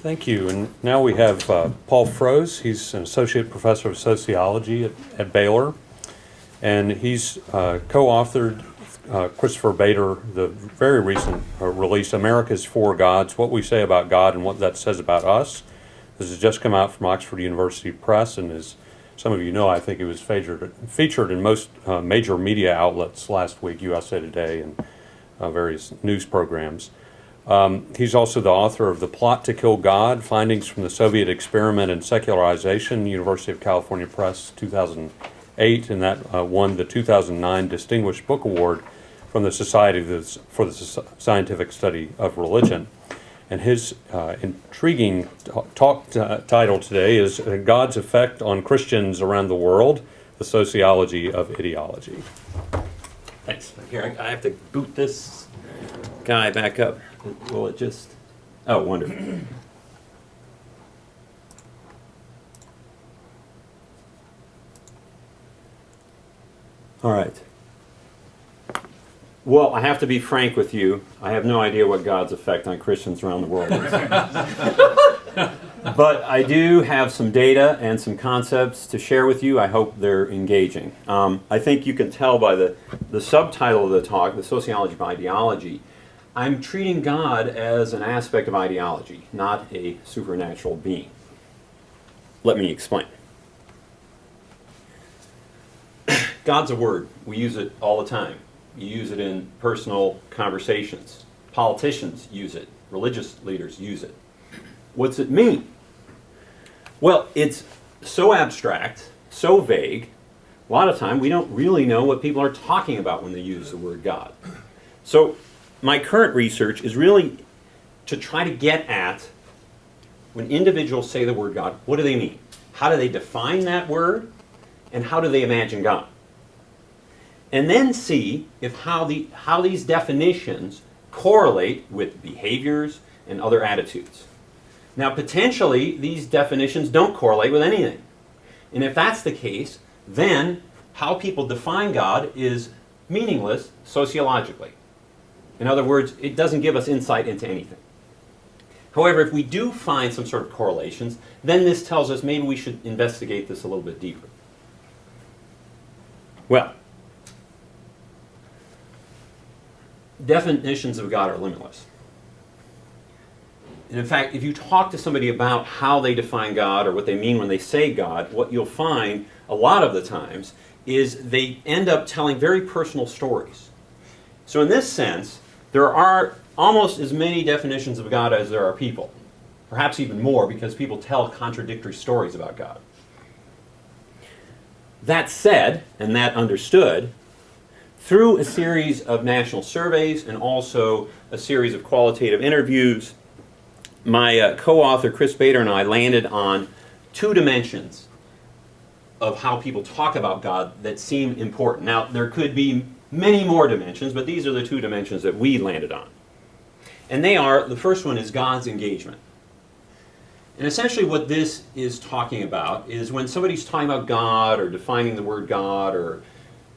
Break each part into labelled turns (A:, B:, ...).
A: Thank you. And now we have Paul Froese. He's an associate professor of sociology at Baylor, and he's co-authored Christopher Bader, the very recent release, America's Four Gods, What We Say About God and What That Says About Us. This has just come out from Oxford University Press, and as some of you know, I think it was featured in most major media outlets last week, USA Today and various news programs. He's also the author of The Plot to Kill God, Findings from the Soviet Experiment in Secularization, University of California Press, 2008, and that won the 2009 Distinguished Book Award from the Society for the Scientific Study of Religion. And his intriguing talk title today is God's Effect on Christians Around the World, the Sociology of Ideology.
B: Thanks. Here, I have to boot this guy back up. Will it just... Oh, wonderful. All right. Well, I have to be frank with you. I have no idea what God's effect on Christians around the world is. But I do have some data and some concepts to share with you. I hope they're engaging. I think you can tell by the subtitle of the talk, The Sociology of Ideology, I'm treating God as an aspect of ideology, not a supernatural being. Let me explain. God's a word. We use it all the time. You use it in personal conversations. Politicians use it. Religious leaders use it. What's it mean? Well, it's so abstract, so vague, a lot of time we don't really know what people are talking about when they use the word God. So my current research is really to try to get at, when individuals say the word God, what do they mean? How do they define that word? And how do they imagine God? And then see if how these definitions correlate with behaviors and other attitudes. Now, potentially, these definitions don't correlate with anything. And if that's the case, then how people define God is meaningless sociologically. In other words, it doesn't give us insight into anything. However, if we do find some sort of correlations, then this tells us maybe we should investigate this a little bit deeper. Well, definitions of God are limitless. And in fact, if you talk to somebody about how they define God or what they mean when they say God, what you'll find a lot of the times is they end up telling very personal stories. So in this sense, there are almost as many definitions of God as there are people. Perhaps even more, because people tell contradictory stories about God. That said, and that understood, through a series of national surveys and also a series of qualitative interviews, my co-author Chris Bader and I landed on two dimensions of how people talk about God that seem important. Now, there could be many more dimensions, but these are the two dimensions that we landed on. And they are, the first one is God's engagement. And essentially what this is talking about is when somebody's talking about God or defining the word God or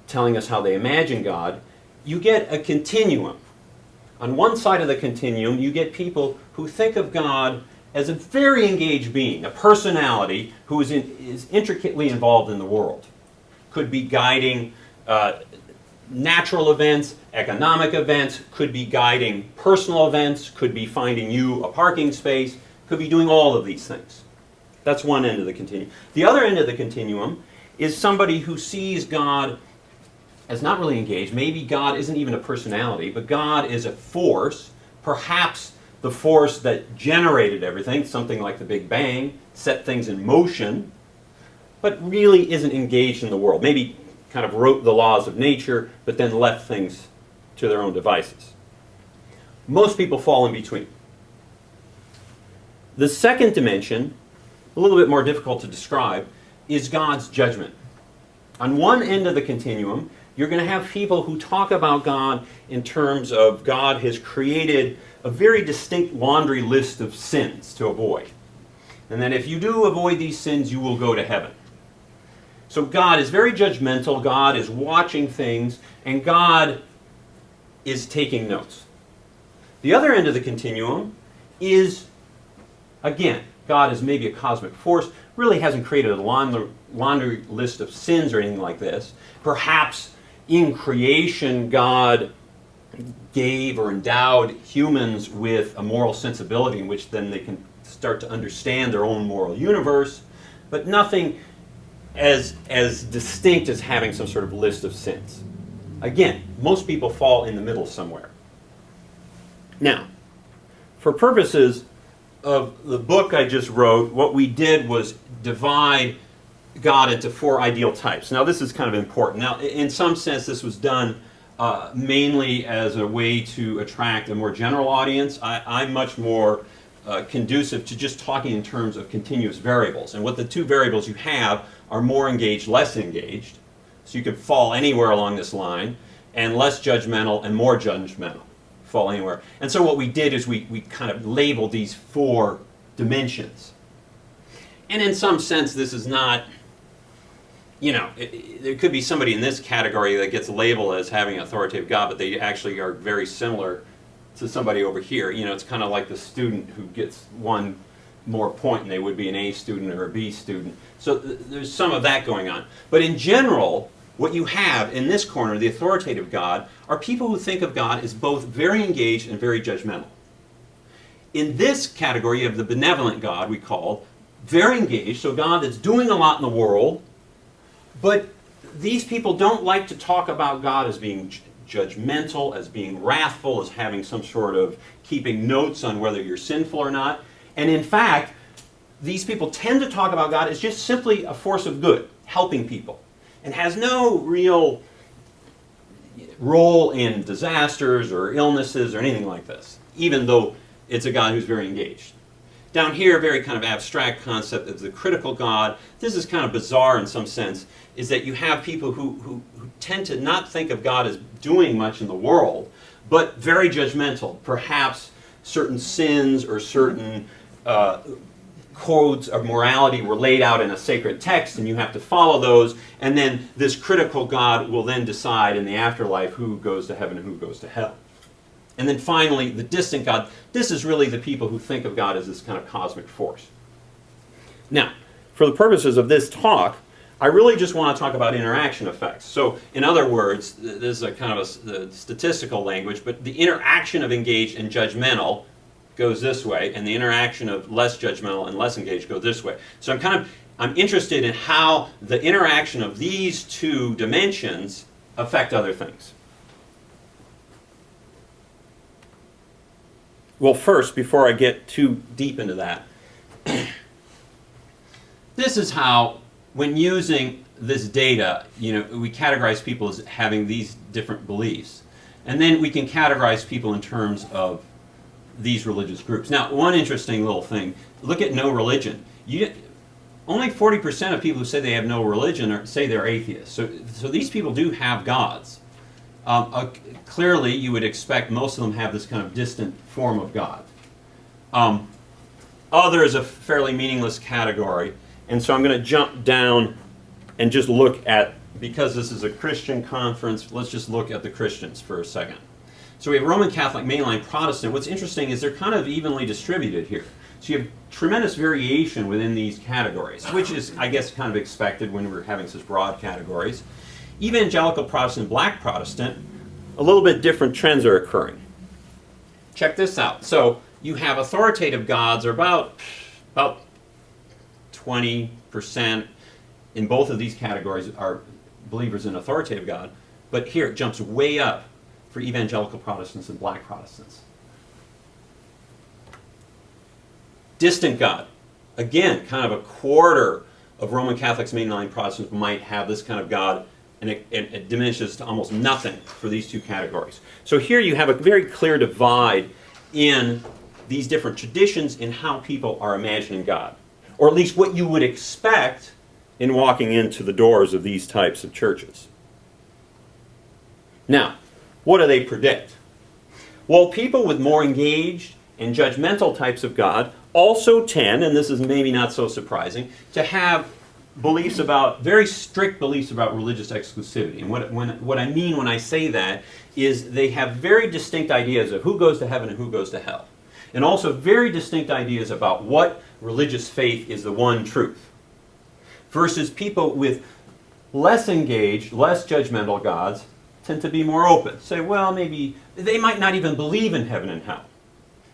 B: telling us how they imagine God, you get a continuum. On one side of the continuum, you get people who think of God as a very engaged being, a personality who is intricately involved in the world. Could be guiding natural events, economic events, could be guiding personal events, could be finding you a parking space, could be doing all of these things. That's one end of the continuum. The other end of the continuum is somebody who sees God as not really engaged. Maybe God isn't even a personality, but God is a force, perhaps the force that generated everything, something like the Big Bang, set things in motion, but really isn't engaged in the world. Maybe kind of wrote the laws of nature, but then left things to their own devices. Most people fall in between. The second dimension, a little bit more difficult to describe, is God's judgment. On one end of the continuum, you're going to have people who talk about God in terms of God has created a very distinct laundry list of sins to avoid. And that if you do avoid these sins, you will go to heaven. So God is very judgmental, God is watching things, and God is taking notes. The other end of the continuum is Again, God is maybe a cosmic force, really hasn't created a laundry list of sins or anything like this. Perhaps in creation, God gave or endowed humans with a moral sensibility in which then they can start to understand their own moral universe, but nothing as distinct as having some sort of list of sins. Again, most people fall in the middle somewhere. Now, for purposes of the book I just wrote, what we did was divide God into 4 ideal types. Now, this is kind of important. Now, in some sense, this was done mainly as a way to attract a more general audience. I'm much more conducive to just talking in terms of continuous variables. And what the 2 variables you have are more engaged, less engaged. So you could fall anywhere along this line, and less judgmental and more judgmental. Fall anywhere. And so what we did is we kind of labeled these 4 dimensions. And in some sense, this is not, you know, there could be somebody in this category that gets labeled as having authoritative God, but they actually are very similar to somebody over here. You know, it's kind of like the student who gets 1 more point and they would be an A student or a B student. So there's some of that going on. But in general, what you have in this corner, the authoritative God, are people who think of God as both very engaged and very judgmental. In this category, you have the benevolent God, we call, very engaged, so God that's doing a lot in the world, but these people don't like to talk about God as being judgmental, as being wrathful, as having some sort of keeping notes on whether you're sinful or not. And in fact, these people tend to talk about God as just simply a force of good, helping people, and has no real role in disasters or illnesses or anything like this, even though it's a God who's very engaged. Down here, a very kind of abstract concept of the critical God. This is kind of bizarre in some sense, is that you have people who tend to not think of God as doing much in the world, but very judgmental. Perhaps certain sins or certain codes of morality were laid out in a sacred text and you have to follow those, and then this critical God will then decide in the afterlife who goes to heaven and who goes to hell. And then finally, the distant God. This is really the people who think of God as this kind of cosmic force. Now, for the purposes of this talk, I really just want to talk about interaction effects. So, in other words, this is a kind of a statistical language, but the interaction of engaged and judgmental goes this way, and the interaction of less judgmental and less engaged go this way. So I'm interested in how the interaction of these 2 dimensions affect other things. Well, first, before I get too deep into that, this is how, when using this data, you know, we categorize people as having these different beliefs. And then we can categorize people in terms of these religious groups. Now, one interesting little thing, look at no religion. Only 40% of people who say they have no religion say they're atheists. So these people do have gods. Clearly, you would expect most of them have this kind of distant form of God. Other is a fairly meaningless category, and so I'm going to jump down and just look at, because this is a Christian conference, let's just look at the Christians for a second. So we have Roman Catholic, mainline Protestant. What's interesting is they're kind of evenly distributed here. So you have tremendous variation within these categories, which is, I guess, kind of expected when we're having such broad categories. Evangelical Protestant, Black Protestant, a little bit different trends are occurring. Check this out. So you have authoritative gods are about 20% in both of these categories are believers in authoritative God, but here it jumps way up for evangelical Protestants and Black Protestants. Distant God. Again, kind of a quarter of Roman Catholics, mainline Protestants might have this kind of God, and it diminishes to almost nothing for these 2 categories. So here you have a very clear divide in these different traditions in how people are imagining God, or at least what you would expect in walking into the doors of these types of churches. Now, what do they predict? Well, people with more engaged and judgmental types of God also tend, and this is maybe not so surprising, to have beliefs about, very strict beliefs about religious exclusivity. And what I mean when I say that is they have very distinct ideas of who goes to heaven and who goes to hell. and also very distinct ideas about what religious faith is the one truth, versus people with less engaged, less judgmental gods tend to be more open. Say, well, maybe they might not even believe in heaven and hell.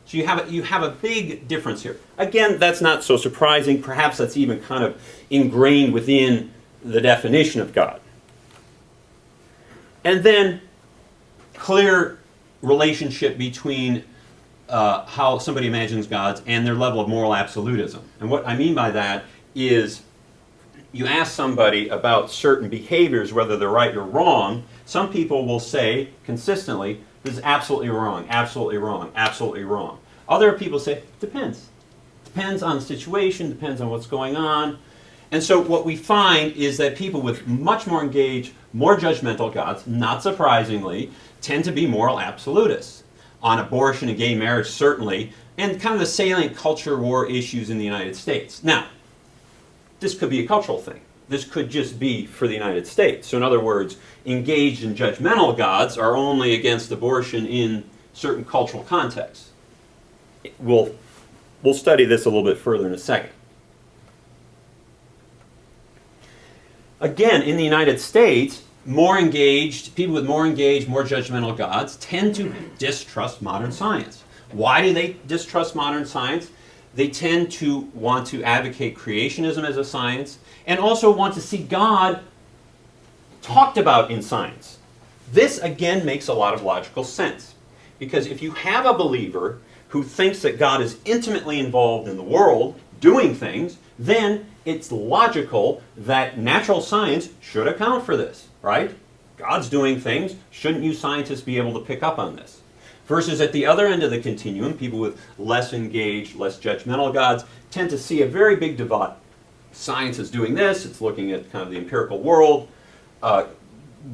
B: So you have a big difference here. Again, that's not so surprising. Perhaps that's even kind of ingrained within the definition of God. And then clear relationship between how somebody imagines gods and their level of moral absolutism. And what I mean by that is you ask somebody about certain behaviors, whether they're right or wrong, some people will say consistently, this is absolutely wrong, absolutely wrong, absolutely wrong. Other people say, depends. Depends on the situation, depends on what's going on. And so what we find is that people with much more engaged, more judgmental gods, not surprisingly, tend to be moral absolutists. On abortion and gay marriage, certainly, and kind of the salient culture war issues in the United States. Now, this could be a cultural thing. This could just be for the United States. So in other words, engaged and judgmental gods are only against abortion in certain cultural contexts. We'll study this a little bit further in a second. Again, in the United States, more engaged, people with more engaged, more judgmental gods tend to distrust modern science. Why do they distrust modern science? They tend to want to advocate creationism as a science and also want to see God talked about in science. This, again, makes a lot of logical sense. Because if you have a believer who thinks that God is intimately involved in the world, doing things, then it's logical that natural science should account for this, right? God's doing things. Shouldn't you scientists be able to pick up on this? Versus at the other end of the continuum, people with less engaged, less judgmental gods tend to see a very big divide. Science is doing this. It's looking at kind of the empirical world.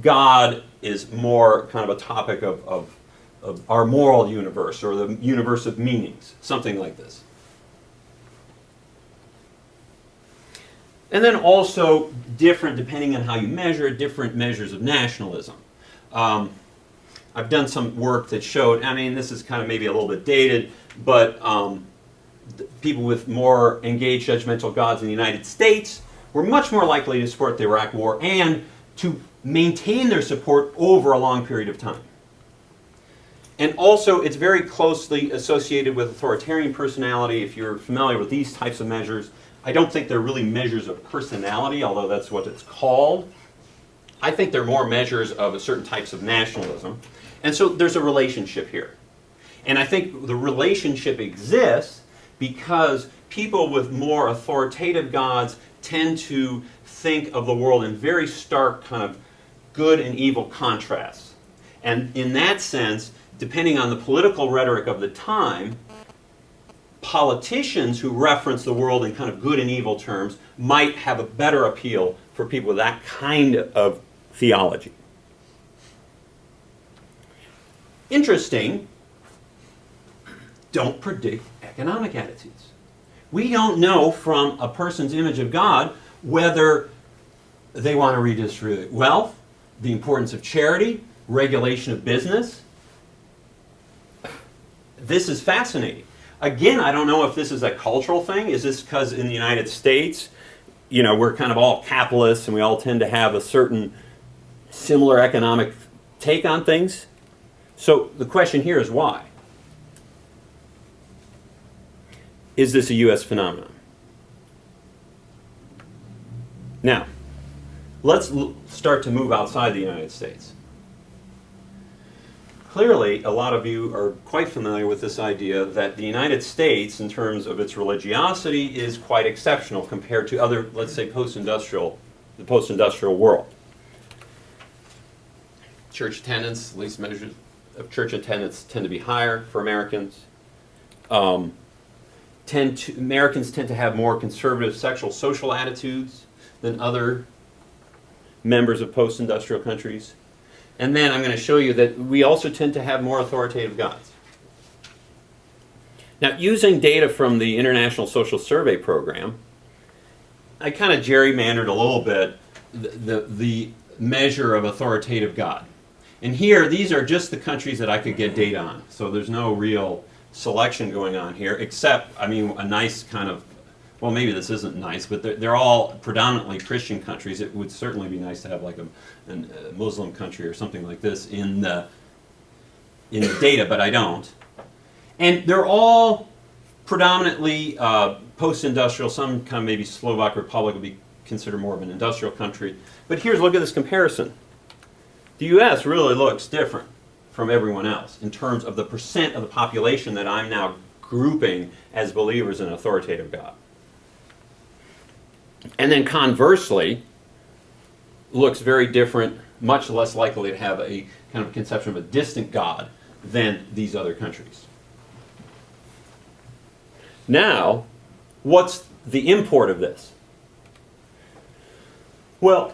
B: God is more kind of a topic of our moral universe or the universe of meanings, something like this. And then also different, depending on how you measure, different measures of nationalism. I've done some work that showed, I mean, this is kind of maybe a little bit dated, but people with more engaged judgmental gods in the United States were much more likely to support the Iraq War and to maintain their support over a long period of time. And also, it's very closely associated with authoritarian personality. If you're familiar with these types of measures, I don't think they're really measures of personality, although that's what it's called. I think they're more measures of a certain types of nationalism. And so there's a relationship here. And I think the relationship exists because people with more authoritative gods tend to think of the world in very stark kind of good and evil contrasts. And in that sense, depending on the political rhetoric of the time, politicians who reference the world in kind of good and evil terms might have a better appeal for people with that kind of theology. Interesting, don't predict economic attitudes. We don't know from a person's image of God whether they want to redistribute wealth, the importance of charity, regulation of business. This is fascinating. Again, I don't know if this is a cultural thing. Is this because in the United States, you know, we're kind of all capitalists and we all tend to have a certain similar economic take on things? So the question here is why? Is this a U.S. phenomenon? Now, let's start to move outside the United States. Clearly, a lot of you are quite familiar with this idea that the United States, in terms of its religiosity, is quite exceptional compared to other, let's say, the post-industrial world. Church attendance, at least measures of church attendance, tend to be higher for Americans. Americans tend to have more conservative sexual social attitudes than other members of post-industrial countries. And then I'm going to show you that we also tend to have more authoritative gods. Now, using data from the International Social Survey Program, I kind of gerrymandered a little bit the measure of authoritative God. And here, these are just the countries that I could get data on. So there's no real selection going on here, except, I mean, a nice kind of, well, maybe this isn't nice, but they're all predominantly Christian countries. It would certainly be nice to have like a Muslim country or something like this in the data, but I don't. And they're all predominantly post-industrial. Some kind of maybe Slovak Republic would be considered more of an industrial country. But here's, look at this comparison. The U.S. really looks different from everyone else in terms of the percent of the population that I'm now grouping as believers in authoritative God. And then conversely, looks very different, much less likely to have a kind of conception of a distant God than these other countries. Now, what's the import of this? Well,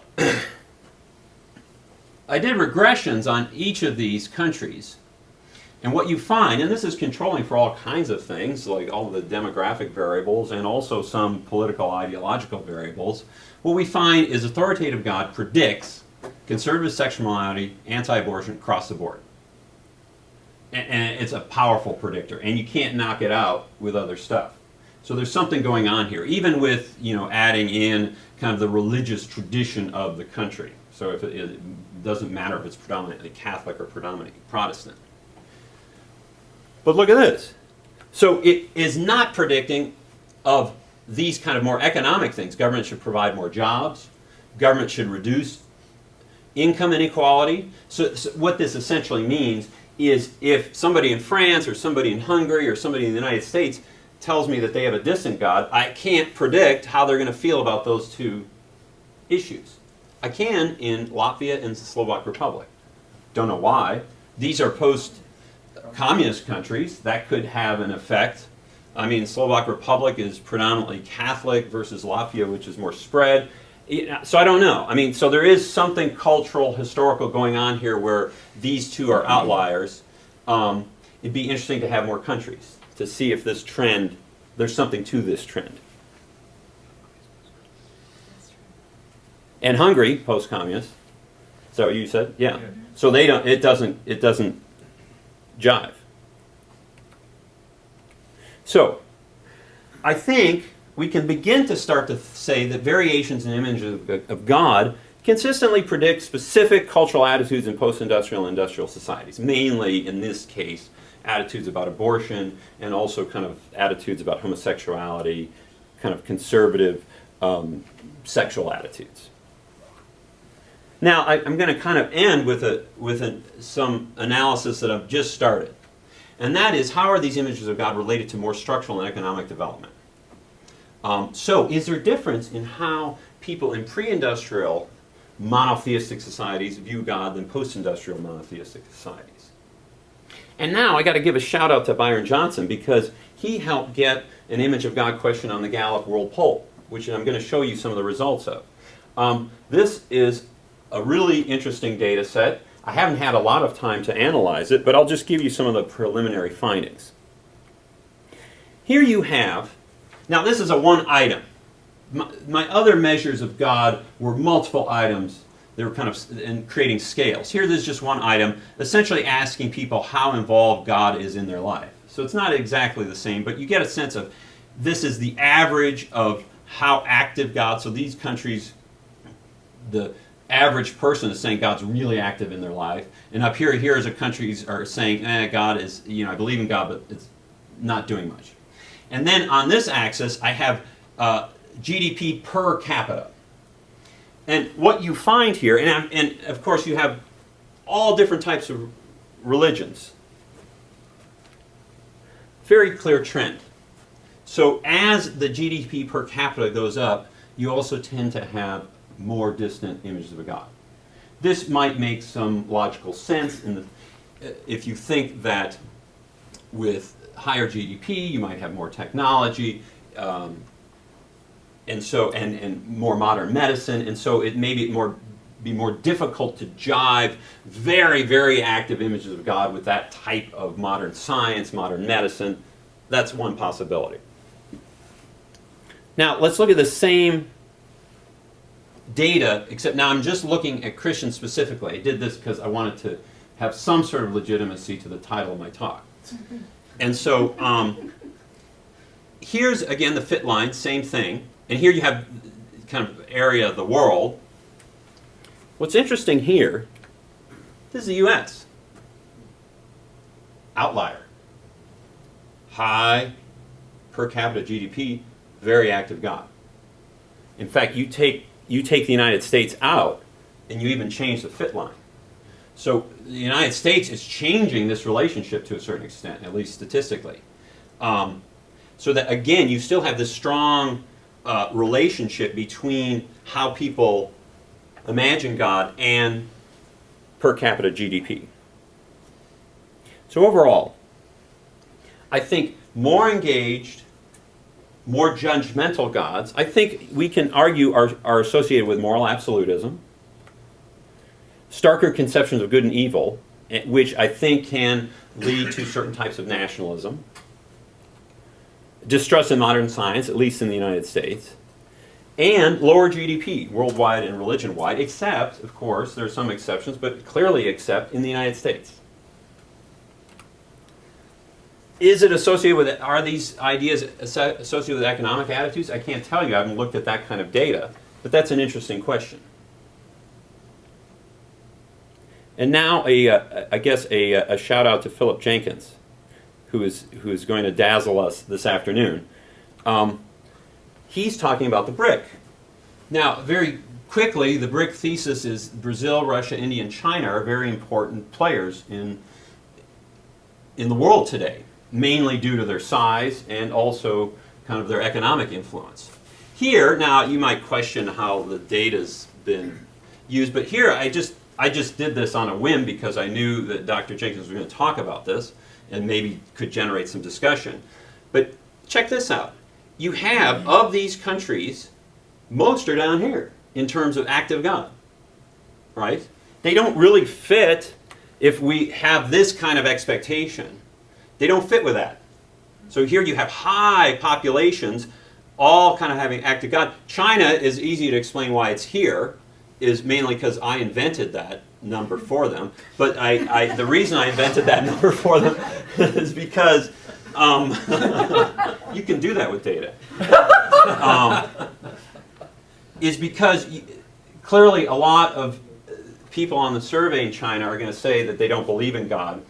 B: I did regressions on each of these countries. And what you find, and this is controlling for all kinds of things, like all of the demographic variables and also some political ideological variables, what we find is authoritative God predicts conservative sexual morality, anti-abortion across the board. And it's a powerful predictor, and you can't knock it out with other stuff. So there's something going on here, even with, you know, adding in kind of the religious tradition of the country. So if it doesn't matter if it's predominantly Catholic or predominantly Protestant. But look at this. So it is not predicting of these kind of more economic things. Government should provide more jobs. Government should reduce income inequality. So what this essentially means is if somebody in France or somebody in Hungary or somebody in the United States tells me that they have a distant God, I can't predict how they're going to feel about those two issues. I can in Latvia and the Slovak Republic. Don't know why. These are post-communist countries. That could have an effect. I mean, Slovak Republic is predominantly Catholic versus Latvia, which is more spread. So I don't know. I mean, so there is something cultural, historical going on here where these two are outliers. It'd be interesting to have more countries to see if this trend, there's something to this trend. And Hungary, post-communist. Is that what you said? Yeah. So they don't. It doesn't jive. So I think we can begin to start to say that variations in images of God consistently predict specific cultural attitudes in post-industrial and industrial societies. Mainly, in this case, attitudes about abortion and also kind of attitudes about homosexuality, kind of conservative sexual attitudes. Now, I'm going to kind of end with some analysis that I've just started. And that is, how are these images of God related to more structural and economic development? So, is there a difference in how people in pre-industrial monotheistic societies view God than post-industrial monotheistic societies? And now I got to give a shout out to Byron Johnson because he helped get an image of God question on the Gallup World Poll, which I'm going to show you some of the results of. This is a really interesting data set. I haven't had a lot of time to analyze it, but I'll just give you some of the preliminary findings. Here you have, now this is a one item. My other measures of God were multiple items. They were kind of creating scales. Here there's just one item, essentially asking people how involved God is in their life. So it's not exactly the same, but you get a sense of this is the average of how active God, so these countries, the average person is saying God's really active in their life. And up here is a countries are saying, God is, you know, I believe in God, but it's not doing much. And then on this axis, I have GDP per capita. And what you find here, and of course you have all different types of religions. Very clear trend. So as the GDP per capita goes up, you also tend to have more distant images of a God. This might make some logical sense if you think that with higher GDP you might have more technology and more modern medicine, and so it may be more difficult to jive very, very active images of God with that type of modern science, modern medicine. That's one possibility. Now let's look at the same data, except now I'm just looking at Christians specifically. I did this because I wanted to have some sort of legitimacy to the title of my talk. And so here's, again, the fit line, same thing. And here you have kind of area of the world. What's interesting here, this is the U.S. Outlier. High per capita GDP, very active God. In fact, you take the United States out, and you even change the fit line. So the United States is changing this relationship to a certain extent, at least statistically. So that, again, you still have this strong relationship between how people imagine God and per capita GDP. So overall, I think more engaged, more judgmental gods, I think we can argue are associated with moral absolutism, starker conceptions of good and evil, which I think can lead to certain types of nationalism, distrust in modern science, at least in the United States, and lower GDP worldwide and religion-wide, except, of course, there are some exceptions, but clearly except in the United States. Is it associated with, are these ideas associated with economic attitudes? I can't tell you. I haven't looked at that kind of data, but that's an interesting question. And now, I guess, a shout out to Philip Jenkins, who is going to dazzle us this afternoon. He's talking about the BRIC. Now, very quickly, the BRIC thesis is Brazil, Russia, India, and China are very important players in the world today, mainly due to their size and also kind of their economic influence. Here, now, you might question how the data's been used, but here I just did this on a whim because I knew that Dr. Jenkins was going to talk about this and maybe could generate some discussion. But check this out. You have, of these countries, most are down here in terms of active God, right? They don't really fit if we have this kind of expectation. They don't fit with that. So here you have high populations, all kind of having active God. China is easy to explain why it's here, is mainly because I invented that number for them. But the reason I invented that number for them is because you can do that with data. Is because clearly a lot of people on the survey in China are going to say that they don't believe in God.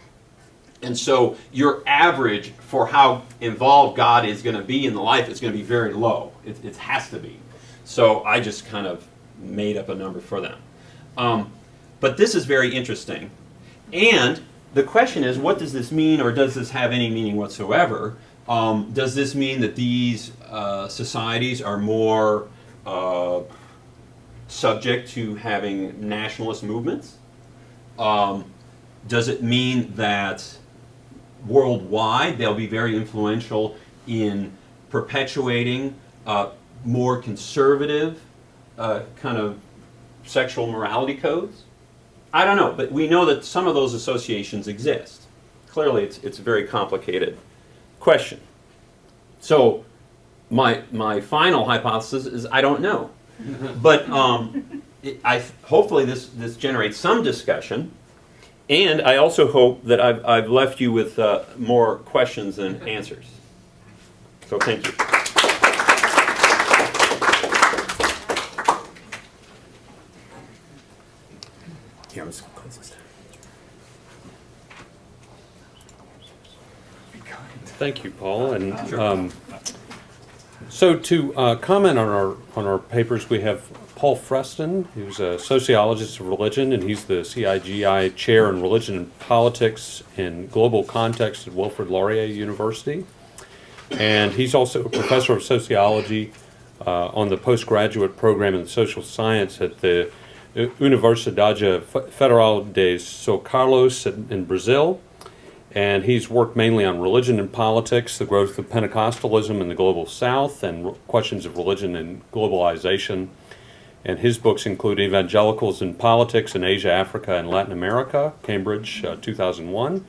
B: And so your average for how involved God is going to be in the life is going to be very low. It has to be. So I just kind of made up a number for them. But this is very interesting. And the question is, what does this mean, or does this have any meaning whatsoever? Does this mean that these societies are more subject to having nationalist movements? Does it mean that worldwide they'll be very influential in perpetuating more conservative kind of sexual morality codes? I don't know, but we know that some of those associations exist. Clearly, it's a very complicated question. So my final hypothesis is I don't know. But hopefully this generates some discussion. And I also hope that I've left you with more questions than answers. So thank you.
C: Yeah, I'm just going to close this down.
A: Thank you, Paul. And so to comment on our papers, we have Paul Freston, who's a sociologist of religion, and he's the CIGI Chair in Religion and Politics in Global Context at Wilfrid Laurier University. And he's also a professor of sociology on the postgraduate program in social science at the Universidade Federal de São Carlos in Brazil. And he's worked mainly on religion and politics, the growth of Pentecostalism in the global south, and questions of religion and globalization. And his books include Evangelicals in Politics in Asia, Africa, and Latin America, Cambridge, 2001.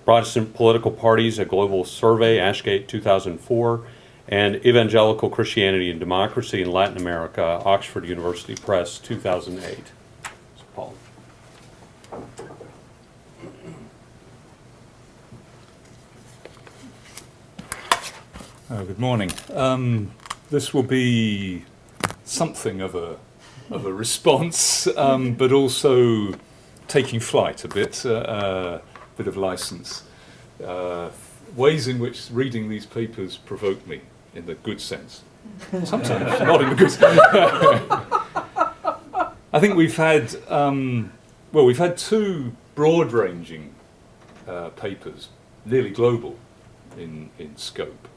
A: Protestant Political Parties, A Global Survey, Ashgate, 2004. And Evangelical Christianity and Democracy in Latin America, Oxford University Press, 2008. So, Paul.
D: Good morning. This will be something of a response, but also taking flight a bit of license. Ways in which reading these papers provoke me, in the good sense. Sometimes, not in the good sense. I think we've had two broad-ranging papers, nearly global in scope.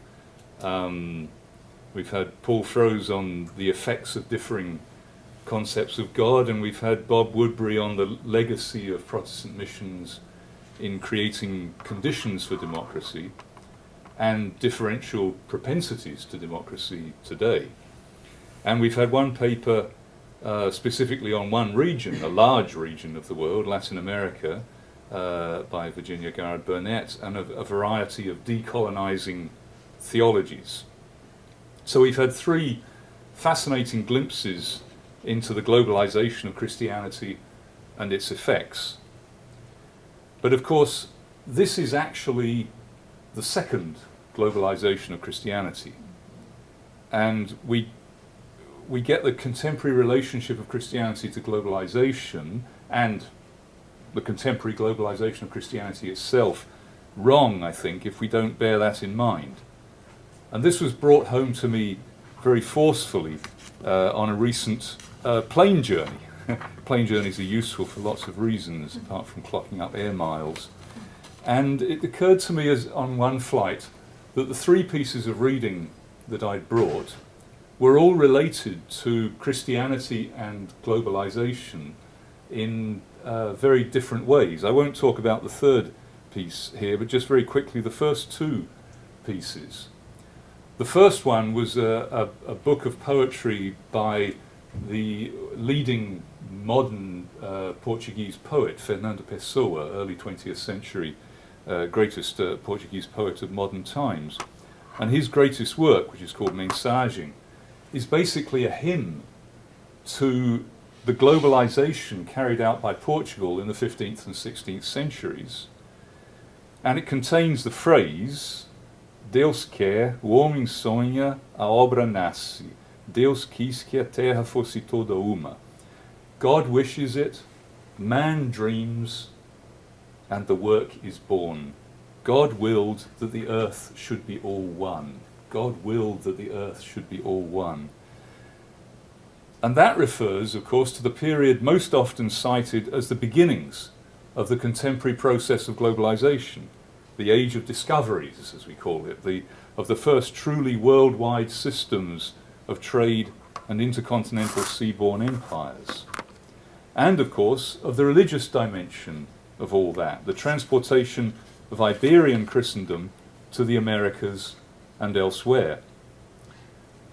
D: We've had Paul Froese on the effects of differing concepts of God, and we've had Bob Woodberry on the legacy of Protestant missions in creating conditions for democracy and differential propensities to democracy today. And we've had one paper specifically on one region, a large region of the world, Latin America, by Virginia Garrard-Burnett, and a variety of decolonizing theologies. So we've had three fascinating glimpses into the globalization of Christianity and its effects. But of course, this is actually the second globalization of Christianity. And we get the contemporary relationship of Christianity to globalization and the contemporary globalization of Christianity itself wrong, I think, if we don't bear that in mind. And this was brought home to me very forcefully on a recent plane journey. Plane journeys are useful for lots of reasons, apart from clocking up air miles. And it occurred to me as on one flight that the three pieces of reading that I'd brought were all related to Christianity and globalization in very different ways. I won't talk about the third piece here, but just very quickly, the first two pieces. The first one was a book of poetry by the leading modern Portuguese poet, Fernando Pessoa, early 20th century, greatest Portuguese poet of modern times. And his greatest work, which is called Mensagem, is basically a hymn to the globalization carried out by Portugal in the 15th and 16th centuries. And it contains the phrase, Deus quer, o homem sonha, a obra nasce. Deus quis que a terra fosse toda uma. God wishes it, man dreams, and the work is born. God willed that the earth should be all one. God willed that the earth should be all one. And that refers, of course, to the period most often cited as the beginnings of the contemporary process of globalization, the age of discoveries, as we call it, of the first truly worldwide systems of trade and intercontinental seaborne empires. And, of course, of the religious dimension of all that, the transportation of Iberian Christendom to the Americas and elsewhere.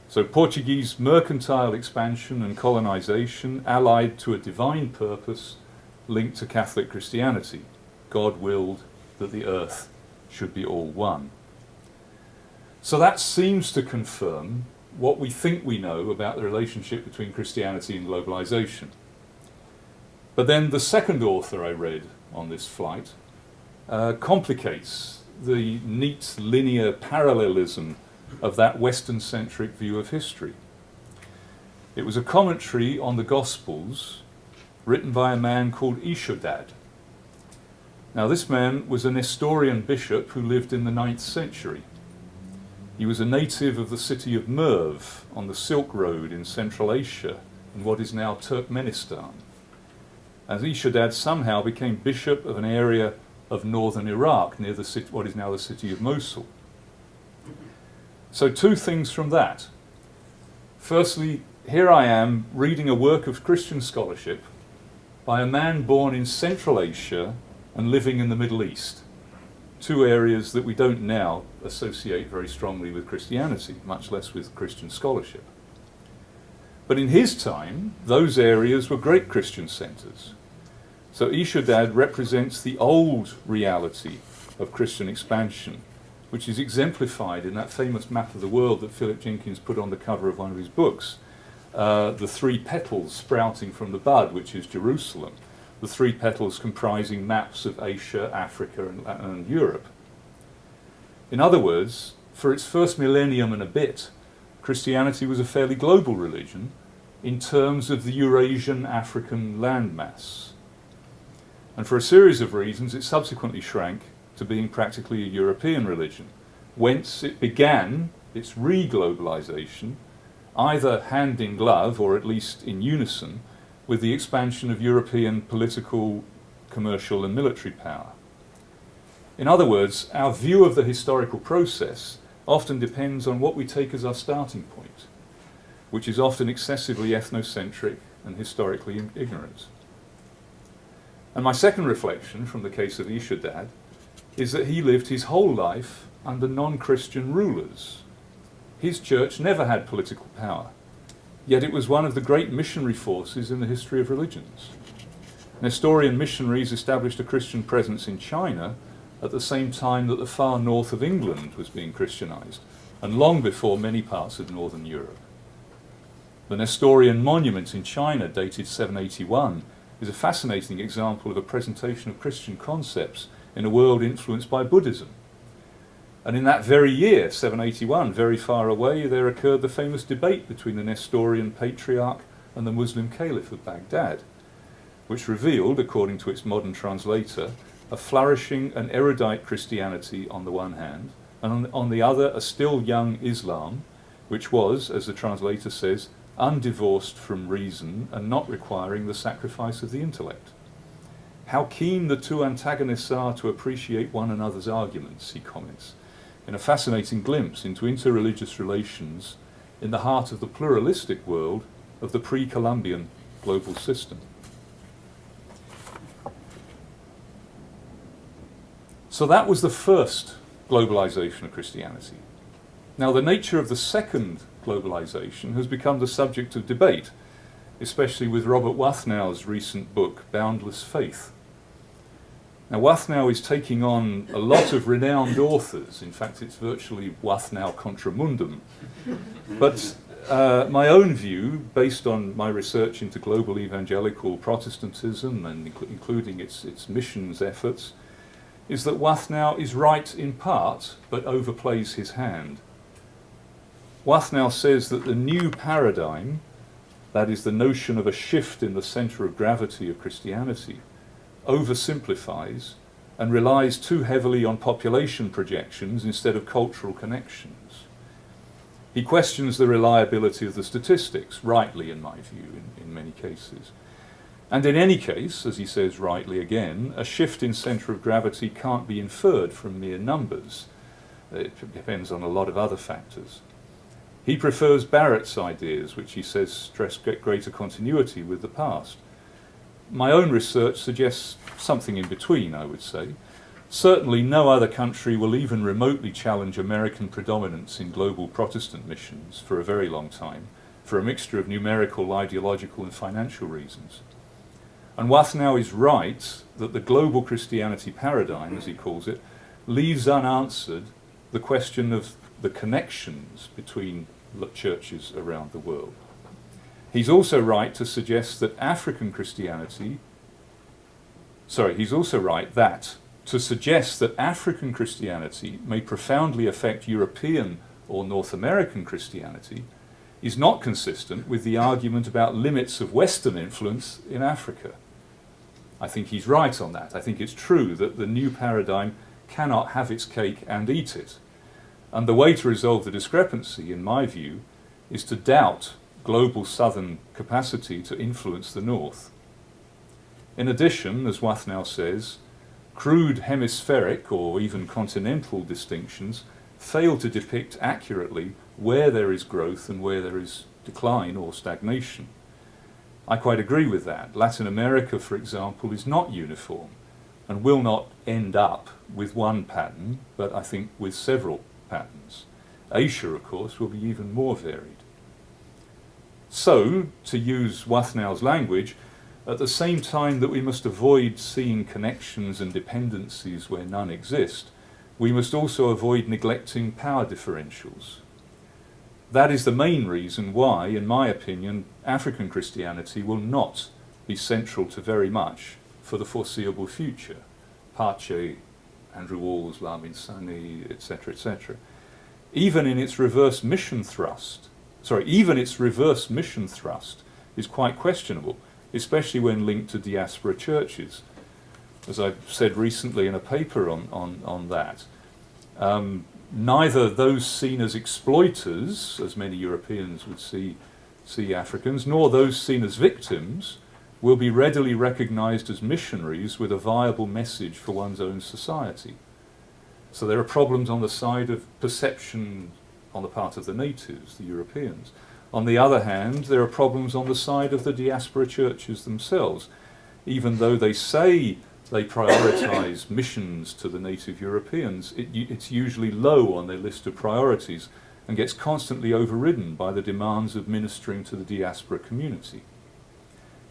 D: So Portuguese mercantile expansion and colonization allied to a divine purpose linked to Catholic Christianity. God willed that the earth should be all one. So that seems to confirm what we think we know about the relationship between Christianity and globalization. But then the second author I read on this flight complicates the neat linear parallelism of that Western-centric view of history. It was a commentary on the Gospels written by a man called Ishudad. Now this man was a Nestorian bishop who lived in the 9th century. He was a native of the city of Merv on the Silk Road in Central Asia, in what is now Turkmenistan. And Ishudad somehow became bishop of an area of northern Iraq, near the city, what is now the city of Mosul. So two things from that. Firstly, here I am reading a work of Christian scholarship by a man born in Central Asia and living in the Middle East, two areas that we don't now associate very strongly with Christianity, much less with Christian scholarship. But in his time, those areas were great Christian centers. So Ishudad represents the old reality of Christian expansion, which is exemplified in that famous map of the world that Philip Jenkins put on the cover of one of his books. The three petals sprouting from the bud, which is Jerusalem. The three petals comprising maps of Asia, Africa, and Europe. In other words, for its first millennium and a bit, Christianity was a fairly global religion in terms of the Eurasian African landmass. And for a series of reasons, it subsequently shrank to being practically a European religion, whence it began its re-globalization, either hand in glove or at least in unison with the expansion of European political, commercial and military power. In other words, our view of the historical process often depends on what we take as our starting point, which is often excessively ethnocentric and historically ignorant. And my second reflection from the case of Ishadad is that he lived his whole life under non-Christian rulers. His church never had political power, yet it was one of the great missionary forces in the history of religions. Nestorian missionaries established a Christian presence in China at the same time that the far north of England was being Christianized, and long before many parts of northern Europe. The Nestorian monument in China, dated 781, is a fascinating example of a presentation of Christian concepts in a world influenced by Buddhism. And in that very year, 781, very far away, there occurred the famous debate between the Nestorian patriarch and the Muslim caliph of Baghdad, which revealed, according to its modern translator, a flourishing and erudite Christianity on the one hand, and on the other a still young Islam, which was, as the translator says, undivorced from reason and not requiring the sacrifice of the intellect. How keen the two antagonists are to appreciate one another's arguments, he comments, in a fascinating glimpse into interreligious relations in the heart of the pluralistic world of the pre-Columbian global system. So that was the first globalization of Christianity. Now, the nature of the second globalization has become the subject of debate, especially with Robert Wathnow's recent book, Boundless Faith. Now, Wathnow is taking on a lot of renowned authors. In fact, it's virtually Wathnow contra mundum. But my own view, based on my research into global evangelical Protestantism and including its missions efforts, is that Wathnow is right in part, but overplays his hand. Wathnow says that the new paradigm, that is the notion of a shift in the centre of gravity of Christianity, oversimplifies and relies too heavily on population projections instead of cultural connections. He questions the reliability of the statistics, rightly in my view, in many cases. And in any case, as he says rightly again, a shift in centre of gravity can't be inferred from mere numbers. It depends on a lot of other factors. He prefers Barrett's ideas, which he says stress greater continuity with the past. My own research suggests something in between, I would say. Certainly no other country will even remotely challenge American predominance in global Protestant missions for a very long time, for a mixture of numerical, ideological and financial reasons. And Wathnow is right that the global Christianity paradigm, as he calls it, leaves unanswered the question of the connections between churches around the world. He's also right to suggest that he's also right that to suggest that African Christianity may profoundly affect European or North American Christianity is not consistent with the argument about limits of Western influence in Africa. I think he's right on that. I think it's true that the new paradigm cannot have its cake and eat it. And the way to resolve the discrepancy, in my view, is to doubt global southern capacity to influence the north. In addition, as Wathnow says, crude hemispheric or even continental distinctions fail to depict accurately where there is growth and where there is decline or stagnation. I quite agree with that. Latin America, for example, is not uniform and will not end up with one pattern, but I think with several patterns. Asia, of course, will be even more varied. So, to use Wathnow's language, at the same time that we must avoid seeing connections and dependencies where none exist, we must also avoid neglecting power differentials. That is the main reason why, in my opinion, African Christianity will not be central to very much for the foreseeable future. Pache, Andrew Walls, Lamin Sani, etc., etc. even its reverse mission thrust is quite questionable, especially when linked to diaspora churches. As I said recently in a paper on that, neither those seen as exploiters, as many Europeans would see Africans, nor those seen as victims will be readily recognized as missionaries with a viable message for one's own society. So there are problems on the side of perception on the part of the natives, the Europeans. On the other hand, there are problems on the side of the diaspora churches themselves. Even though they say they prioritize missions to the native Europeans, it's usually low on their list of priorities and gets constantly overridden by the demands of ministering to the diaspora community.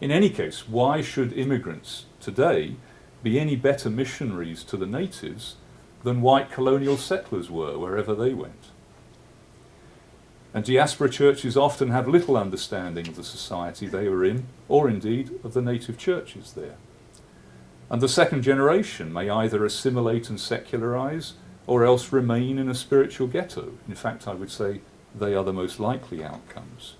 D: In any case, why should immigrants today be any better missionaries to the natives than white colonial settlers were wherever they went? And diaspora churches often have little understanding of the society they were in, or indeed of the native churches there. And the second generation may either assimilate and secularize, or else remain in a spiritual ghetto. In fact, I would say they are the most likely outcomes.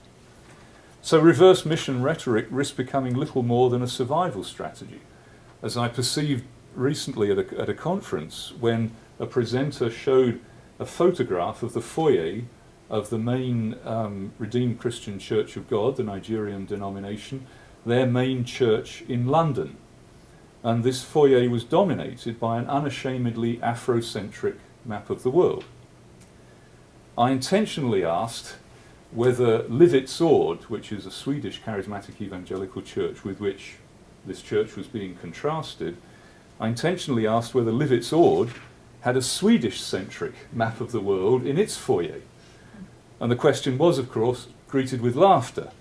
D: So reverse mission rhetoric risks becoming little more than a survival strategy, as I perceived recently at a conference when a presenter showed a photograph of the foyer of the main Redeemed Christian Church of God, the Nigerian denomination, their main church in London. And this foyer was dominated by an unashamedly Afrocentric map of the world. I intentionally asked whether Livets Ord, which is a Swedish charismatic evangelical church with which this church was being contrasted, I intentionally asked whether Livets Ord had a Swedish-centric map of the world in its foyer. And the question was, of course, greeted with laughter.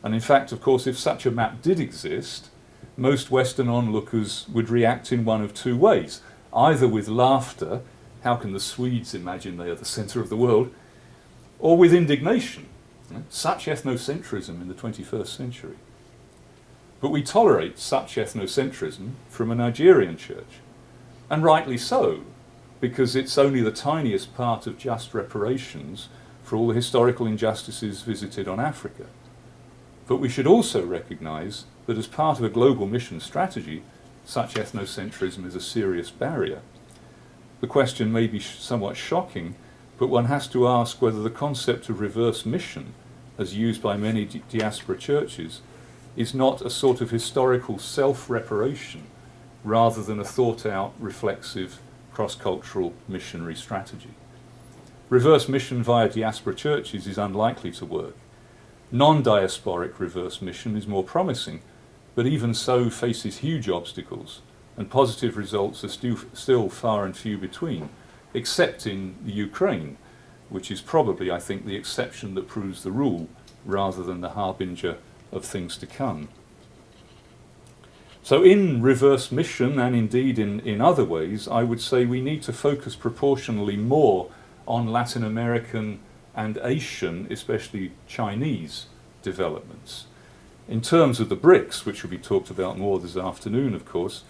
D: And in fact, of course, if such a map did exist, most Western onlookers would react in one of two ways. Either with laughter, how can the Swedes imagine they are the centre of the world, or with indignation, such ethnocentrism in the 21st century. But we tolerate such ethnocentrism from a Nigerian church, and rightly so, because it's only the tiniest part of just reparations for all the historical injustices visited on Africa. But we should also recognise that as part of a global mission strategy, such ethnocentrism is a serious barrier. The question may be somewhat shocking, but one has to ask whether the concept of reverse mission, as used by many diaspora churches, is not a sort of historical self-reparation rather than a thought-out, reflexive, cross-cultural missionary strategy. Reverse mission via diaspora churches is unlikely to work. Non-diasporic reverse mission is more promising, but even so faces huge obstacles, and positive results are still far and few between, except in the Ukraine, which is probably, I think, the exception that proves the rule rather than the harbinger of things to come. So in reverse mission, and indeed in other ways, I would say we need to focus proportionally more on Latin American and Asian, especially Chinese, developments. In terms of the BRICS, which will be talked about more this afternoon, of course,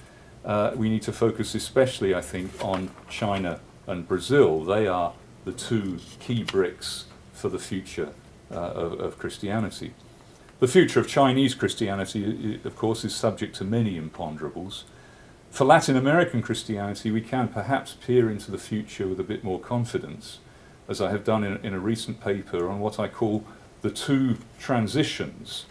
D: we need to focus especially, I think, on China and Brazil. They are the two key BRICS for the future of Christianity. The future of Chinese Christianity, of course, is subject to many imponderables. For Latin American Christianity, we can perhaps peer into the future with a bit more confidence, as I have done in a recent paper on what I call the two transitions.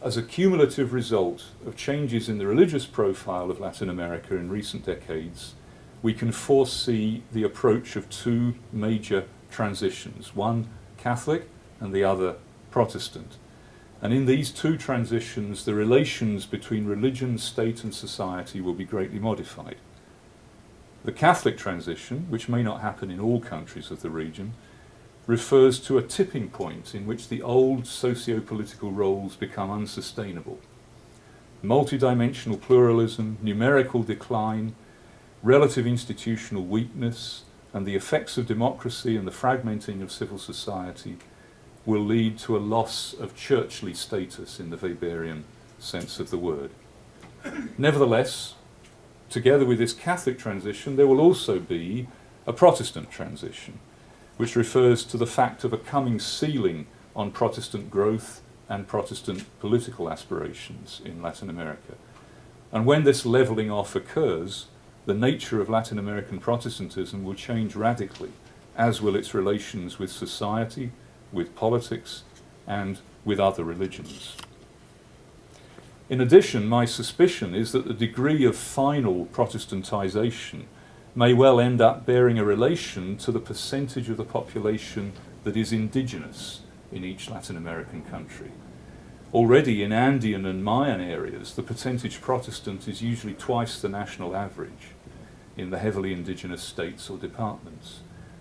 D: As a cumulative result of changes in the religious profile of Latin America in recent decades, we can foresee the approach of two major transitions, one Catholic and the other Protestant. And in these two transitions, the relations between religion, state and society will be greatly modified. The Catholic transition, which may not happen in all countries of the region, refers to a tipping point in which the old socio-political roles become unsustainable. Multidimensional pluralism, numerical decline, relative institutional weakness, and the effects of democracy and the fragmenting of civil society will lead to a loss of churchly status in the Weberian sense of the word. Nevertheless, together with this Catholic transition, there will also be a Protestant transition. which refers to the fact of a coming ceiling on Protestant growth and Protestant political aspirations in Latin America. And when this levelling off occurs, the nature of Latin American Protestantism will change radically, as will its relations with society, with politics, and with other religions. In addition, my suspicion is that the degree of final Protestantization may well end up bearing a relation to the percentage of the population that is indigenous in each Latin American country. Already in Andean and Mayan areas, the percentage Protestant is usually twice the national average in the heavily indigenous states or departments.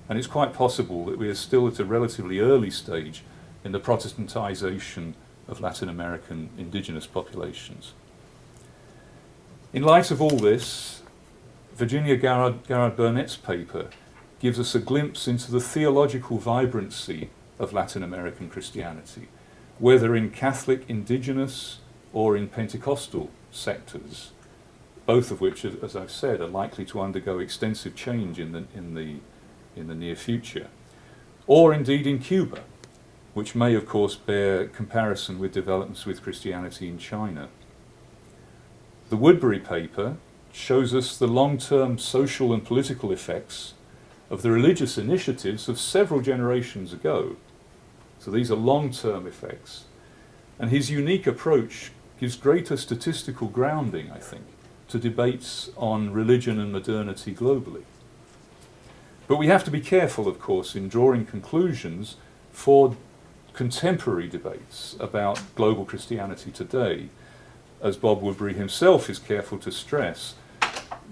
D: And it's quite possible that we are still at a relatively early stage in the Protestantization of Latin American indigenous populations. In light of all this, Virginia Garrard-Burnett's paper gives us a glimpse into the theological vibrancy of Latin American Christianity, whether in Catholic indigenous or in Pentecostal sectors, both of which, as I've said, are likely to undergo extensive change in the near future, or indeed in Cuba, which may of course bear comparison with developments with Christianity in China. The Woodberry paper shows us the long-term social and political effects of the religious initiatives of several generations ago. So these are long-term effects. And his unique approach gives greater statistical grounding, I think, to debates on religion and modernity globally. But we have to be careful, of course, in drawing conclusions for contemporary debates about global Christianity today. As Bob Woodberry himself is careful to stress,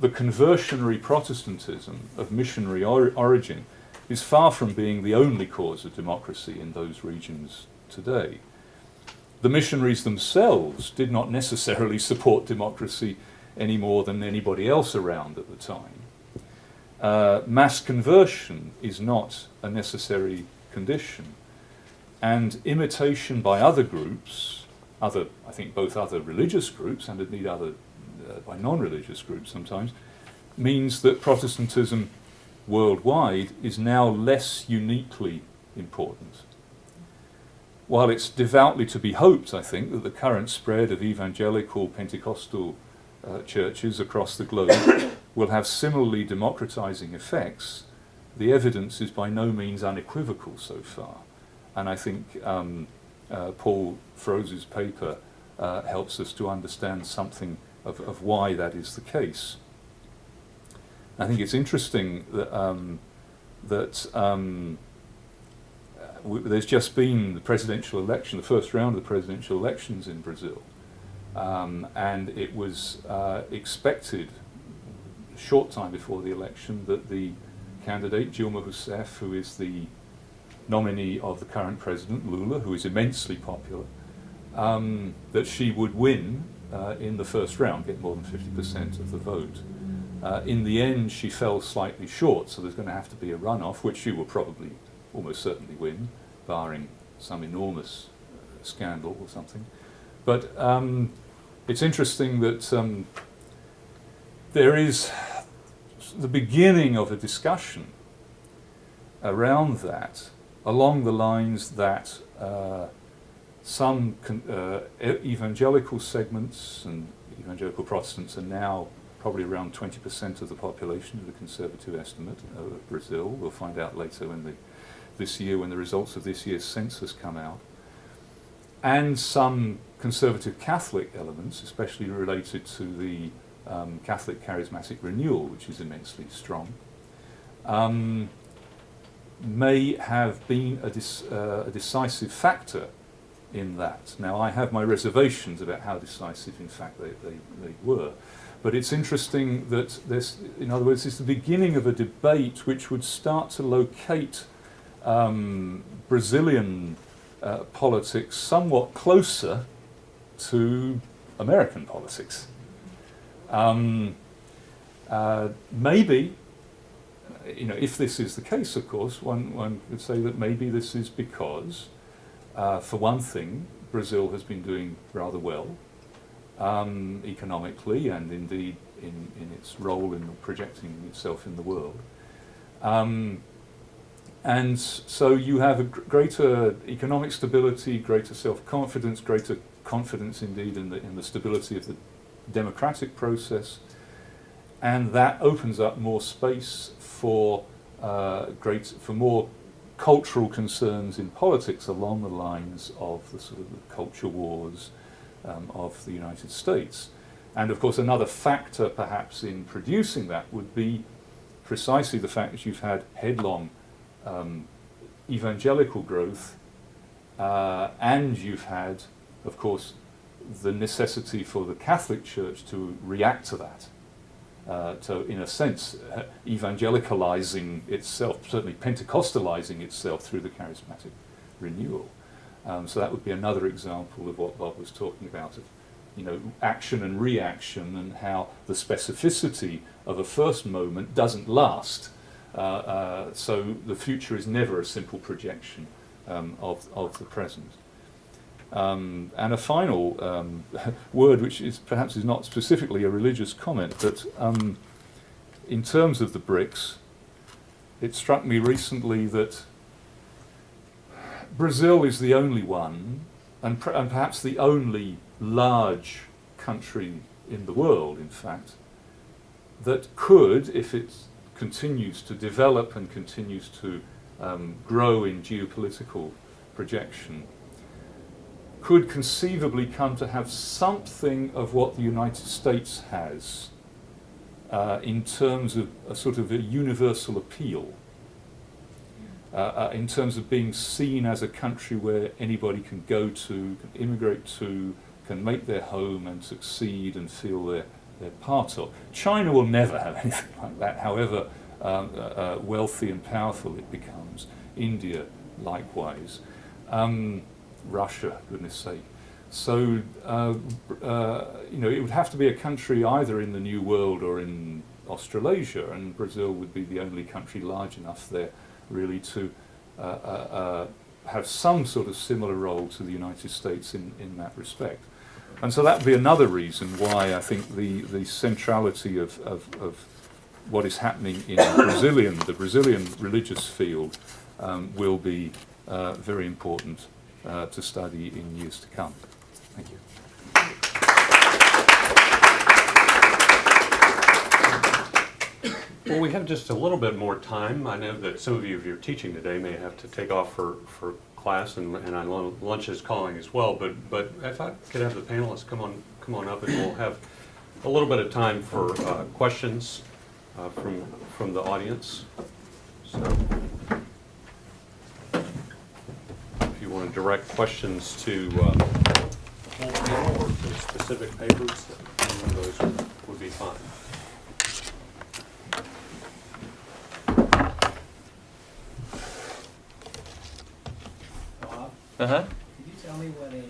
D: the conversionary Protestantism of missionary origin is far from being the only cause of democracy in those regions today. The missionaries themselves did not necessarily support democracy any more than anybody else around at the time. Mass conversion is not a necessary condition, and imitation by other groups, I think both other religious groups and indeed by non-religious groups sometimes, means that Protestantism worldwide is now less uniquely important. While it's devoutly to be hoped, I think, that the current spread of evangelical Pentecostal churches across the globe will have similarly democratizing effects, the evidence is by no means unequivocal so far. And I think Paul Froese's paper helps us to understand something of why that is the case. I think it's interesting that, there's just been the presidential election, the first round of the presidential elections in Brazil, and it was expected a short time before the election that the candidate, Dilma Rousseff, who is the nominee of the current president, Lula, who is immensely popular, that she would win in the first round, get more than 50% of the vote. In the end, she fell slightly short, so there's going to have to be a runoff, which she will probably almost certainly win, barring some enormous scandal or something. But it's interesting that there is the beginning of a discussion around that, along the lines that some evangelical segments and evangelical Protestants are now probably around 20% of the population of the conservative estimate of Brazil. We'll find out later this year when the results of this year's census come out. And some conservative Catholic elements, especially related to the Catholic charismatic renewal, which is immensely strong, may have been a decisive factor in that. Now, I have my reservations about how decisive, in fact, they were. But it's interesting that this, in other words, is the beginning of a debate which would start to locate Brazilian politics somewhat closer to American politics. Maybe, if this is the case, of course, one could say that maybe this is because, for one thing, Brazil has been doing rather well economically and indeed in its role in projecting itself in the world. And so you have a greater economic stability, greater self-confidence, greater confidence indeed in the stability of the democratic process, and that opens up more space for more cultural concerns in politics along the lines of the sort of the culture wars of the United States. And of course another factor perhaps in producing that would be precisely the fact that you've had headlong evangelical growth, and you've had, of course, the necessity for the Catholic Church to react to that, to, in a sense, evangelicalizing itself, certainly Pentecostalizing itself through the charismatic renewal. So that would be another example of what Bob was talking about, of, you know, action and reaction, and how the specificity of a first moment doesn't last. So the future is never a simple projection of the present. And a final word, which is perhaps is not specifically a religious comment, but in terms of the BRICS, it struck me recently that Brazil is the only one, and perhaps the only large country in the world, in fact, that could, if it continues to develop and continues to grow in geopolitical projection, could conceivably come to have something of what the United States has in terms of a sort of a universal appeal, in terms of being seen as a country where anybody can go to, can immigrate to, can make their home and succeed and feel they're part of. China will never have anything like that, however wealthy and powerful it becomes. India, likewise. Russia, goodness sake. So, you know, it would have to be a country either in the New World or in Australasia, and Brazil would be the only country large enough there really to have some sort of similar role to the United States in that respect. And so that would be another reason why I think the centrality of what is happening in the Brazilian religious field will be very important to study in years to come. Thank you.
A: Well, we have just a little bit more time. I know that some of you, if you're teaching today, may have to take off for class, and I know lunch is calling as well. But if I could have the panelists come on up, and we'll have a little bit of time for questions from the audience. So, if you want to direct questions to the whole panel or to specific papers, those would be fine.
E: Uh-huh.
F: Could you tell me what a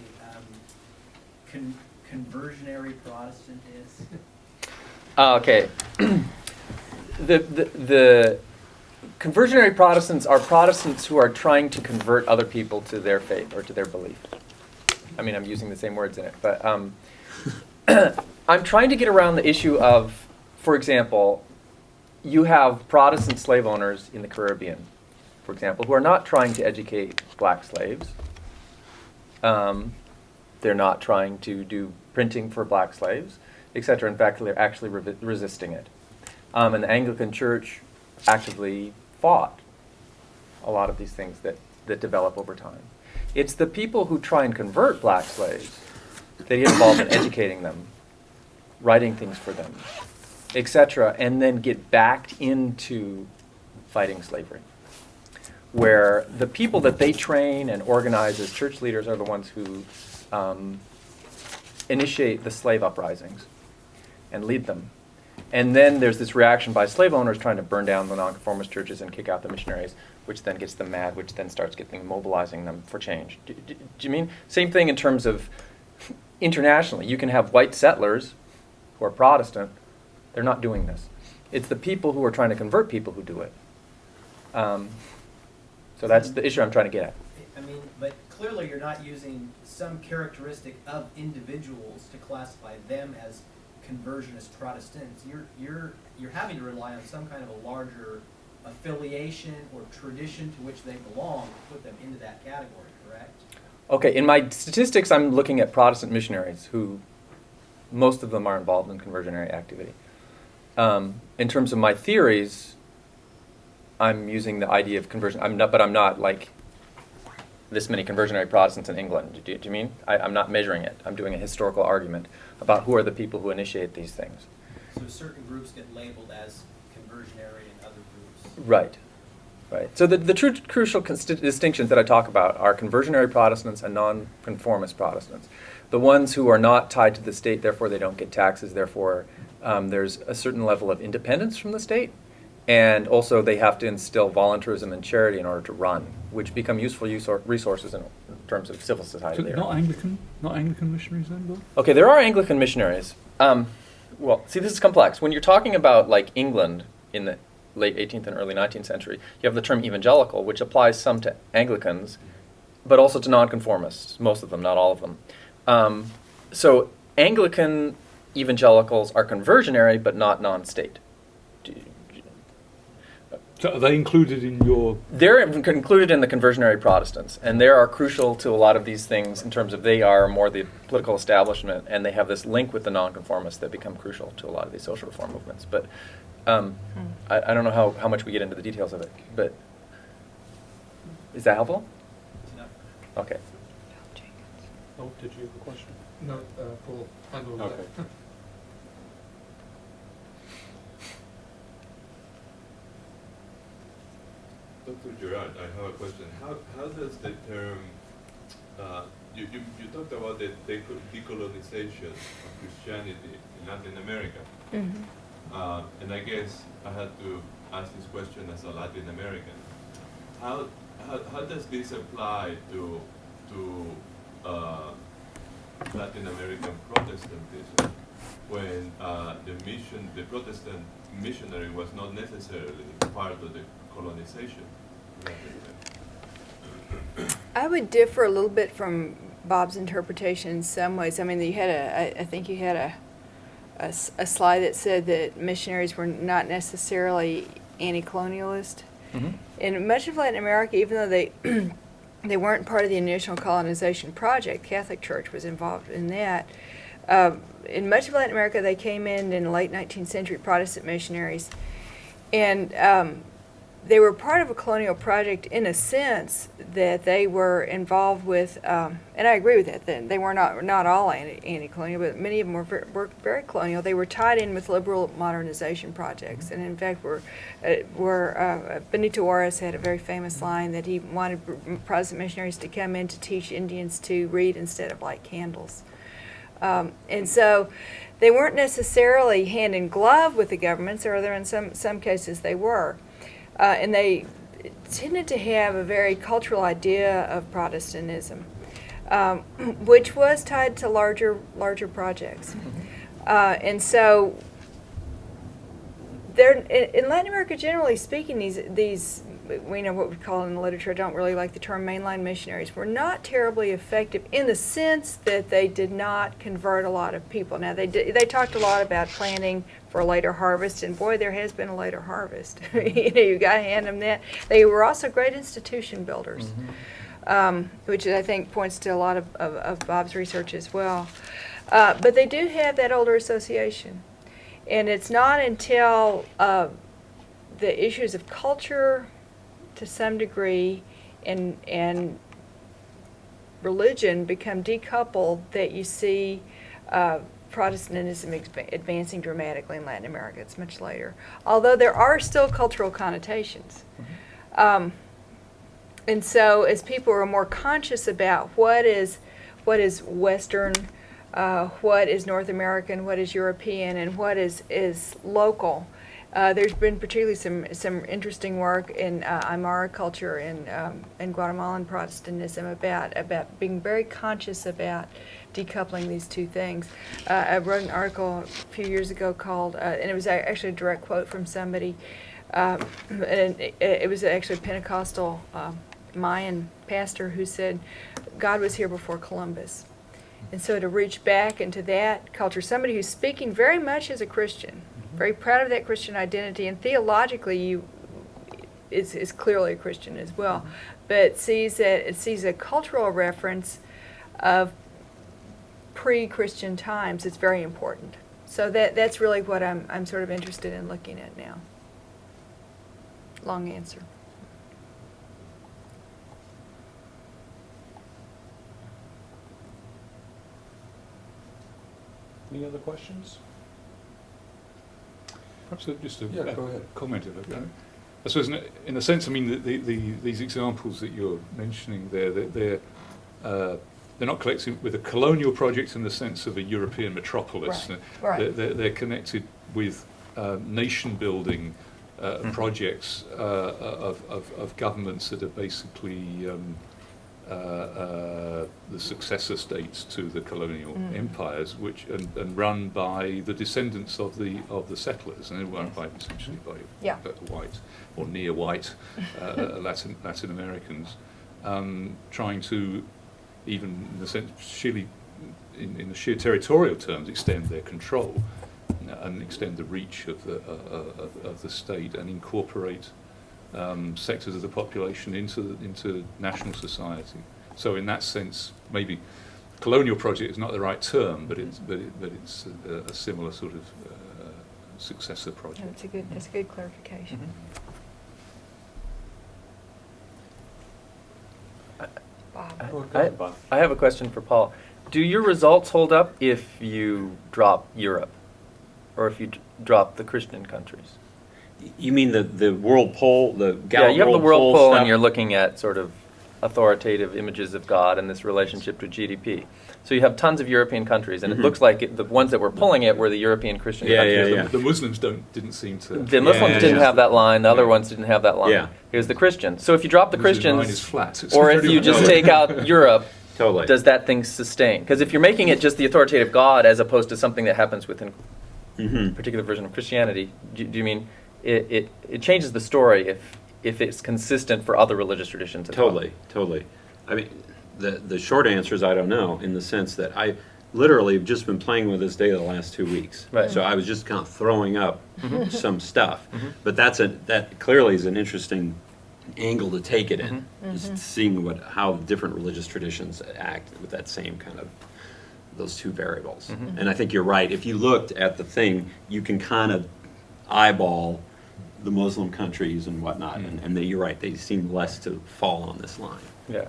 F: conversionary Protestant is?
E: Okay. The conversionary Protestants are Protestants who are trying to convert other people to their faith or to their belief. I mean, I'm using the same words in it, but I'm trying to get around the issue of, for example, you have Protestant slave owners in the Caribbean, for example, who are not trying to educate black slaves. They're not trying to do printing for black slaves, etc. In fact, they're actually resisting it. And the Anglican Church actively fought a lot of these things that develop over time. It's the people who try and convert black slaves that get involved in educating them, writing things for them, etc., and then get backed into fighting slavery, where the people that they train and organize as church leaders are the ones who initiate the slave uprisings and lead them. And then there's this reaction by slave owners trying to burn down the nonconformist churches and kick out the missionaries, which then gets them mad, which then starts mobilizing them for change. Do you mean? Same thing in terms of internationally. You can have white settlers who are Protestant. They're not doing this. It's the people who are trying to convert people who do it. So that's the issue I'm trying to get at.
F: I mean, but clearly you're not using some characteristic of individuals to classify them as conversionist Protestants. You're having to rely on some kind of a larger affiliation or tradition to which they belong to put them into that category, correct?
E: Okay, in my statistics, I'm looking at Protestant missionaries who, most of them are involved in conversionary activity. In terms of my theories, I'm using the idea of conversion. I'm not like this many conversionary Protestants in England. Do you mean? I'm not measuring it. I'm doing a historical argument about who are the people who initiate these things.
F: So certain groups get labeled as conversionary and other groups.
E: Right. Right. So the true crucial distinctions that I talk about are conversionary Protestants and nonconformist Protestants. The ones who are not tied to the state, therefore they don't get taxes, therefore there's a certain level of independence from the state, and also they have to instill voluntarism and charity in order to run, which become useful resources in terms of civil society.
D: So
E: later.
D: not Anglican missionaries then, Bill?
E: Okay, there are Anglican missionaries. Well, see, this is complex. When you're talking about like England in the late 18th and early 19th century, you have the term evangelical, which applies some to Anglicans, but also to nonconformists, most of them, not all of them. So Anglican evangelicals are conversionary, but not non-state.
D: So are they included in your...
E: They're included in the conversionary Protestants, and they are crucial to a lot of these things in terms of they are more the political establishment, and they have this link with the nonconformists that become crucial to a lot of these social reform movements. But I don't know how much we get into the details of it, but is that helpful?
F: Enough.
E: Okay.
A: Oh, did you have a question?
G: No, Paul, handle that.
A: Okay.
H: Dr. Gerard, I have a question. How does the term, you talked about the decolonization of Christianity in Latin America.
I: Mm-hmm.
H: And I guess I had to ask this question as a Latin American. How does this apply to Latin American Protestantism when the Protestant missionary was not necessarily part of the colonization?
I: I would differ a little bit from Bob's interpretation in some ways. I mean, I think you had a slide that said that missionaries were not necessarily anti-colonialist.
E: Mm-hmm.
I: In much of Latin America, even though they weren't part of the initial colonization project, Catholic Church was involved in that. In much of Latin America, they came in the late 19th century Protestant missionaries, and they were part of a colonial project in a sense that they were involved with, and I agree with that, they were not all anti-colonial, but many of them were very colonial. They were tied in with liberal modernization projects, and in fact Benito Juarez had a very famous line that he wanted Protestant missionaries to come in to teach Indians to read instead of light candles. And so they weren't necessarily hand in glove with the governments, or in some cases they were. And they tended to have a very cultural idea of Protestantism, which was tied to larger projects. And so in Latin America, generally speaking, these we know what we call in the literature, I don't really like the term mainline missionaries, were not terribly effective in the sense that they did not convert a lot of people. Now, they talked a lot about planting for a later harvest, and boy, there has been a later harvest. You got to hand them that. They were also great institution builders, which I think points to a lot of Bob's research as well. But they do have that older association. And it's not until the issues of culture, to some degree, and religion become decoupled that you see Protestantism advancing dramatically in Latin America. It's much later. Although there are still cultural connotations. And so as people are more conscious about what is Western, what is North American, what is European, and what is local, there's been particularly some interesting work in Aymara culture and Guatemalan Protestantism about being very conscious about decoupling these two things. I wrote an article a few years ago called, and it was actually a direct quote from somebody, and it was actually a Pentecostal Mayan pastor who said, God was here before Columbus. And so to reach back into that culture, somebody who's speaking very much as a Christian, very proud of that Christian identity, and theologically is clearly a Christian as well, but sees a cultural reference of pre-Christian times. It's very important. So that's really what I'm sort of interested in looking at now. Long answer.
A: Any other questions?
D: Perhaps just a
A: Yeah, go ahead.
D: comment of it. I suppose, in a sense, I mean, these examples that you're mentioning there, they're not connected with a colonial project in the sense of a European metropolis.
I: Right.
D: They're connected with nation-building projects of governments that are basically the successor states to the colonial empires, which and run by the descendants of the settlers, and run by essentially by white or near white Latin Americans, trying to, even in the sense sheerly in the sheer territorial terms, extend their control and extend the reach of the state and incorporate sectors of the population into national society. So in that sense, maybe colonial project is not the right term, but it's a similar sort of successor project.
I: That's a good clarification. Bob.
E: I have a question for Paul. Do your results hold up if you drop Europe, or if you drop the Christian countries?
B: You mean the world poll, the Gallup
E: Yeah, you have the world poll,
B: stuff?
E: and you're looking at sort of authoritative images of God and this relationship to GDP. So you have tons of European countries, and it looks like the ones that were pulling it were the European Christian countries.
D: The Muslims didn't seem to.
E: The Muslims didn't have that line. The other ones didn't have that line.
B: Yeah.
E: Here's the Christians. So if you drop the
D: Muslim line
E: Christians,
D: is flat. It's
E: or if
D: pretty
E: you
D: much-
E: just take out Europe,
B: Totally.
E: does that thing sustain? Because if you're making it just the authoritative God as opposed to something that happens within a particular version of Christianity, do you mean it changes the story if it's consistent for other religious traditions as well?
B: Totally. I mean, the short answer is I don't know, in the sense that I literally have just been playing with this data the last 2 weeks.
E: Right.
B: So I was just kind of throwing up some stuff. But that clearly is an interesting angle to take it in, just seeing how different religious traditions act with that same kind of those two variables. And I think you're right. If you looked at the thing, you can kind of eyeball the Muslim countries and whatnot, and you're right. They seem less to fall on this line.
E: Yeah.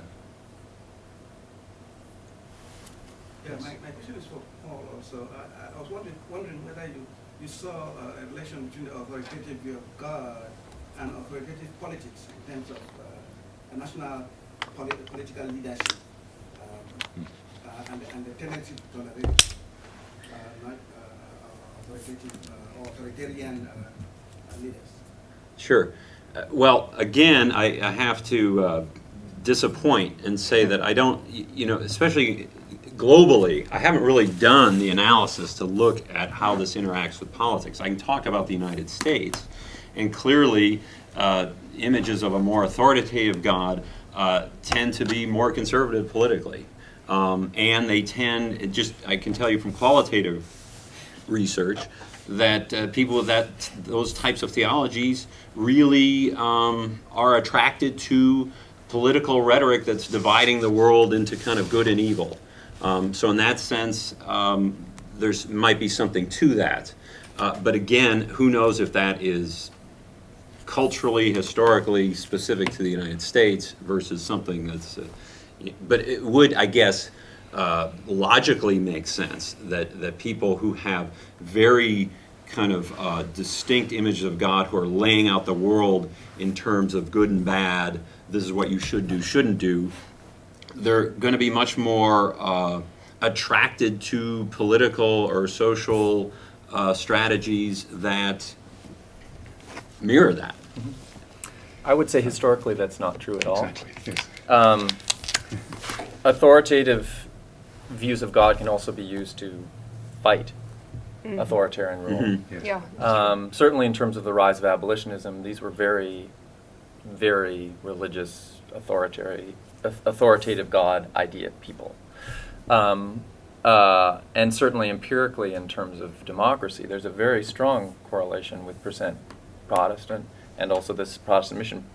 J: Yeah, my question is for Paul also. I was wondering whether you saw a relation between the authoritative view of God and authoritative politics in terms of a national political leadership and the tendency to tolerate authoritarian leaders.
B: Sure. Well, again, I have to disappoint and say that I don't, especially globally, I haven't really done the analysis to look at how this interacts with politics. I can talk about the United States, and clearly images of a more authoritative God tend to be more conservative politically. And they tend, I can tell you from qualitative research, that people with those types of theologies really are attracted to political rhetoric that's dividing the world into kind of good and evil. So in that sense, there might be something to that. But again, who knows if that is culturally, historically specific to the United States versus something that's... but it would, I guess, logically make sense that people who have very kind of distinct images of God, who are laying out the world in terms of good and bad, this is what you should do, shouldn't do, they're going to be much more attracted to political or social strategies that mirror that.
E: I would say historically that's not true at all.
D: Exactly. Yes.
E: Authoritative views of God can also be used to fight authoritarian rule.
D: Yes.
I: Yeah.
E: Certainly in terms of the rise of abolitionism, these were very, very religious, authoritative God idea people. And certainly empirically in terms of democracy, there's a very strong correlation with percent Protestant and also this Protestant mission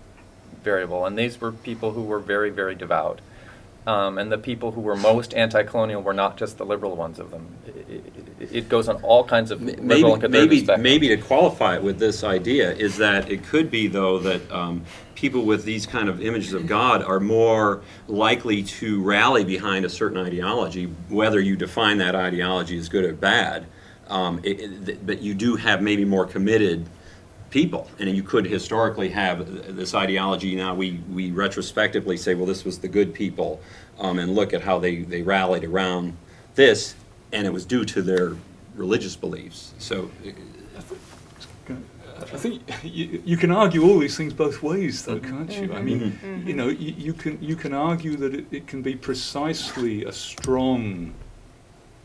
E: variable, and these were people who were very, very devout. And the people who were most anti-colonial were not just the liberal ones of them. It goes on all kinds of liberal and conservative spectrums.
B: Maybe to qualify it with this idea is that it could be, though, that people with these kind of images of God are more likely to rally behind a certain ideology, whether you define that ideology as good or bad. But you do have maybe more committed people, and you could historically have this ideology. Now we retrospectively say, well, this was the good people, and look at how they rallied around this, and it was due to their religious beliefs. So
D: I think you can argue all these things both ways, though, can't you? I mean, you know, you can argue that it can be precisely a strong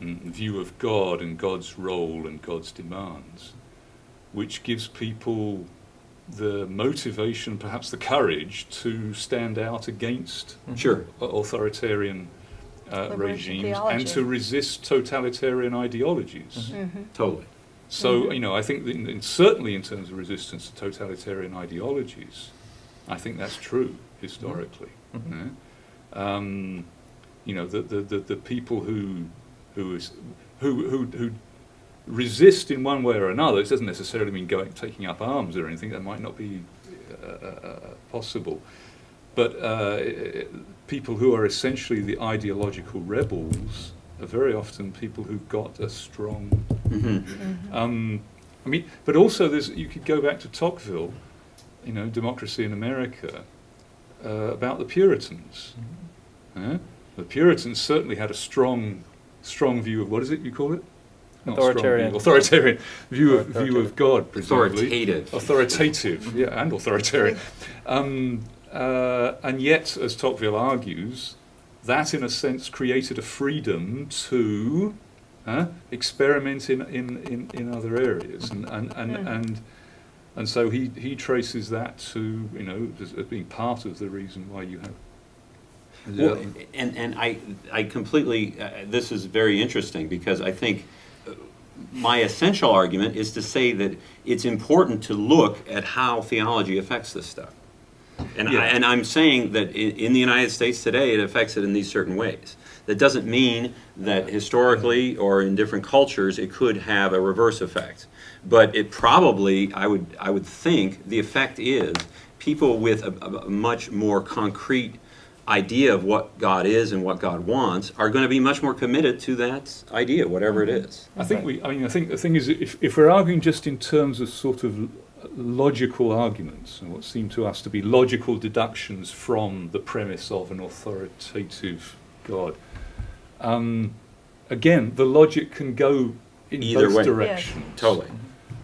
D: view of God and God's role and God's demands, which gives people the motivation, perhaps the courage, to stand out against authoritarian regimes
I: theology.
D: and to resist totalitarian ideologies.
B: Totally.
D: So, you know, I think that certainly in terms of resistance to totalitarian ideologies, I think that's true historically. You know, the people who resist in one way or another. It doesn't necessarily mean taking up arms or anything. That might not be possible. But people who are essentially the ideological rebels are very often people who've got a strong. I mean, but also you could go back to Tocqueville, you know, Democracy in America, about the Puritans. The Puritans certainly had a strong view of, what is it you call it? Authoritarian view of God, presumably. Authoritative, yeah, and authoritarian. And yet, as Tocqueville argues, that in a sense created a freedom to experiment in other areas, and so he traces that to, you know, as being part of the reason why you have.
B: Well, and I completely, this is very interesting, because I think my essential argument is to say that it's important to look at how theology affects this stuff. And, I'm saying that in the United States today, it affects it in these certain ways. That doesn't mean that historically or in different cultures it could have a reverse effect. But it probably, I would think, the effect is people with a much more concrete idea of what God is and what God wants are going to be much more committed to that idea, whatever it is.
D: I think the thing is, if we're arguing just in terms of sort of logical arguments and what seem to us to be logical deductions from the premise of an authoritative God, again, the logic can go in
B: either
D: both
B: way.
D: directions.
B: Yes. Totally.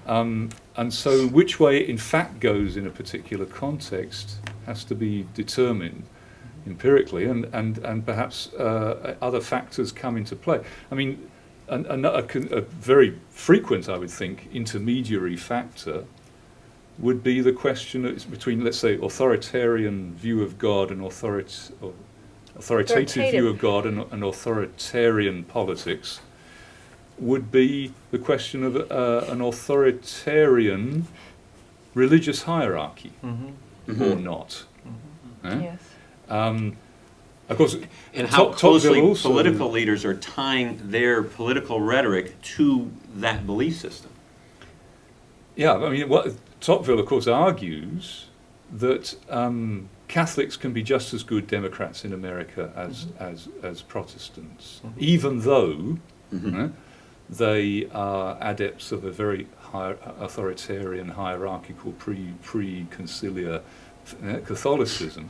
D: And so which way it in fact goes in a particular context has to be determined empirically, and perhaps other factors come into play. I mean, a very frequent, I would think, intermediary factor would be the question between, let's say, authoritarian view of God and authoritative view of God and authoritarian politics, would be the question of an authoritarian religious hierarchy or not.
I: Yes.
D: Of course,
B: and how closely political leaders are tying their political rhetoric to that belief system.
D: Yeah, I mean, what Tocqueville, of course, argues that Catholics can be just as good Democrats in America as Protestants, even though they are adepts of a very authoritarian, hierarchical, pre-conciliar Catholicism.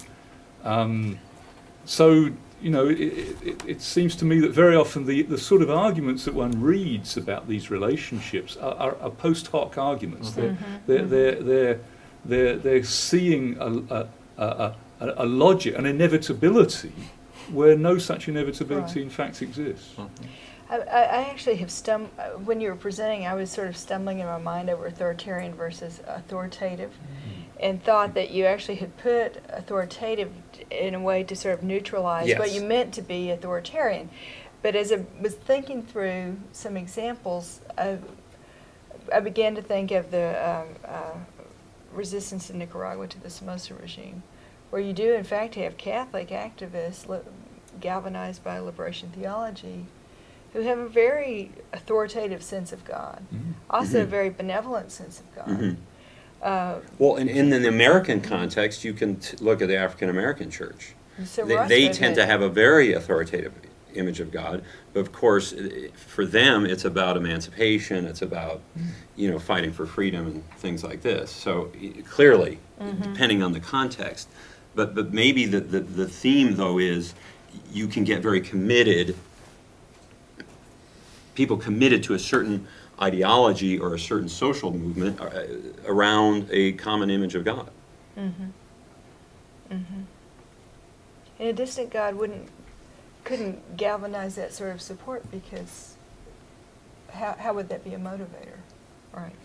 D: So, you know, it seems to me that very often the sort of arguments that one reads about these relationships are post hoc arguments. They're seeing a logic, an inevitability, where no such inevitability in fact exists.
I: I actually have when you were presenting, I was sort of stumbling in my mind over authoritarian versus authoritative, and thought that you actually had put authoritative in a way to sort of neutralize what you meant to be authoritarian. But as I was thinking through some examples, I began to think of the resistance in Nicaragua to the Somoza regime, where you do in fact have Catholic activists galvanized by liberation theology who have a very authoritative sense of God, also a very benevolent sense of God.
B: Well, and in the American context, you can look at the African American church.
I: So
B: They tend to have a very authoritative image of God, but of course, for them, it's about emancipation. It's about, fighting for freedom and things like this. So clearly, depending on the context, but maybe the theme though is you can get very committed. People committed to a certain ideology or a certain social movement around a common image of God.
I: And a distant God couldn't galvanize that sort of support, because how would that be a motivator? Right.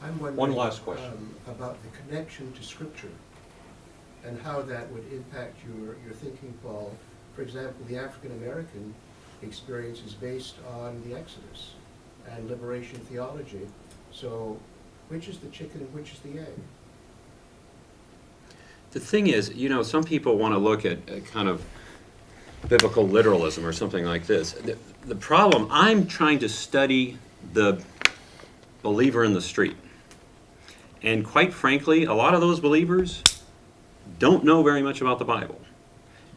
G: I'm wondering.
A: One last question.
G: About the connection to Scripture and how that would impact your thinking, Paul. For example, the African American experience is based on the Exodus and liberation theology. So, which is the chicken and which is the egg?
B: The thing is, some people want to look at kind of biblical literalism or something like this. The problem, I'm trying to study the believer in the street. And quite frankly, a lot of those believers don't know very much about the Bible.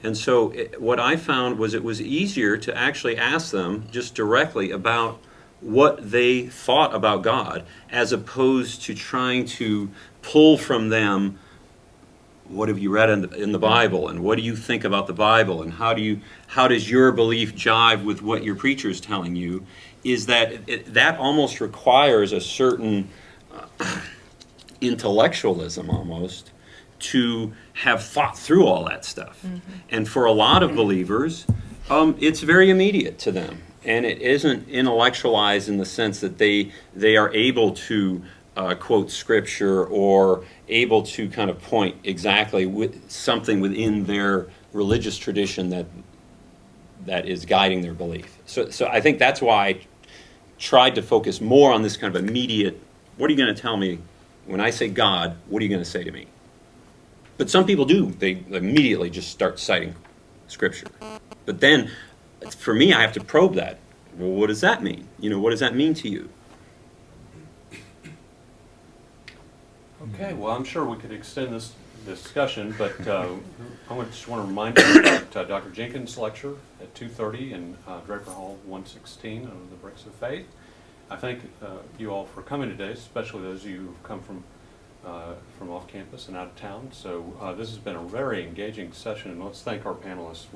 B: And so what I found was it was easier to actually ask them just directly about what they thought about God, as opposed to trying to pull from them, what have you read in the Bible, and what do you think about the Bible, and how does your belief jive with what your preacher is telling you? Is that that almost requires a certain intellectualism almost to have thought through all that stuff. And for a lot of believers, it's very immediate to them, and it isn't intellectualized in the sense that they are able to quote scripture or able to kind of point exactly with something within their religious tradition that is guiding their belief. So I think that's why I tried to focus more on this kind of immediate, what are you going to tell me when I say God, what are you going to say to me? But some people do. They immediately just start citing scripture. But then, for me, I have to probe that. Well, what does that mean? What does that mean to you?
A: Okay, well, I'm sure we could extend this discussion, but I just want to remind you about Dr. Jenkins' lecture at 2:30 in Draper Hall 116 of the Bricks of Faith. I thank you all for coming today, especially those of you who've come from off campus and out of town. So this has been a very engaging session, and let's thank our panelists.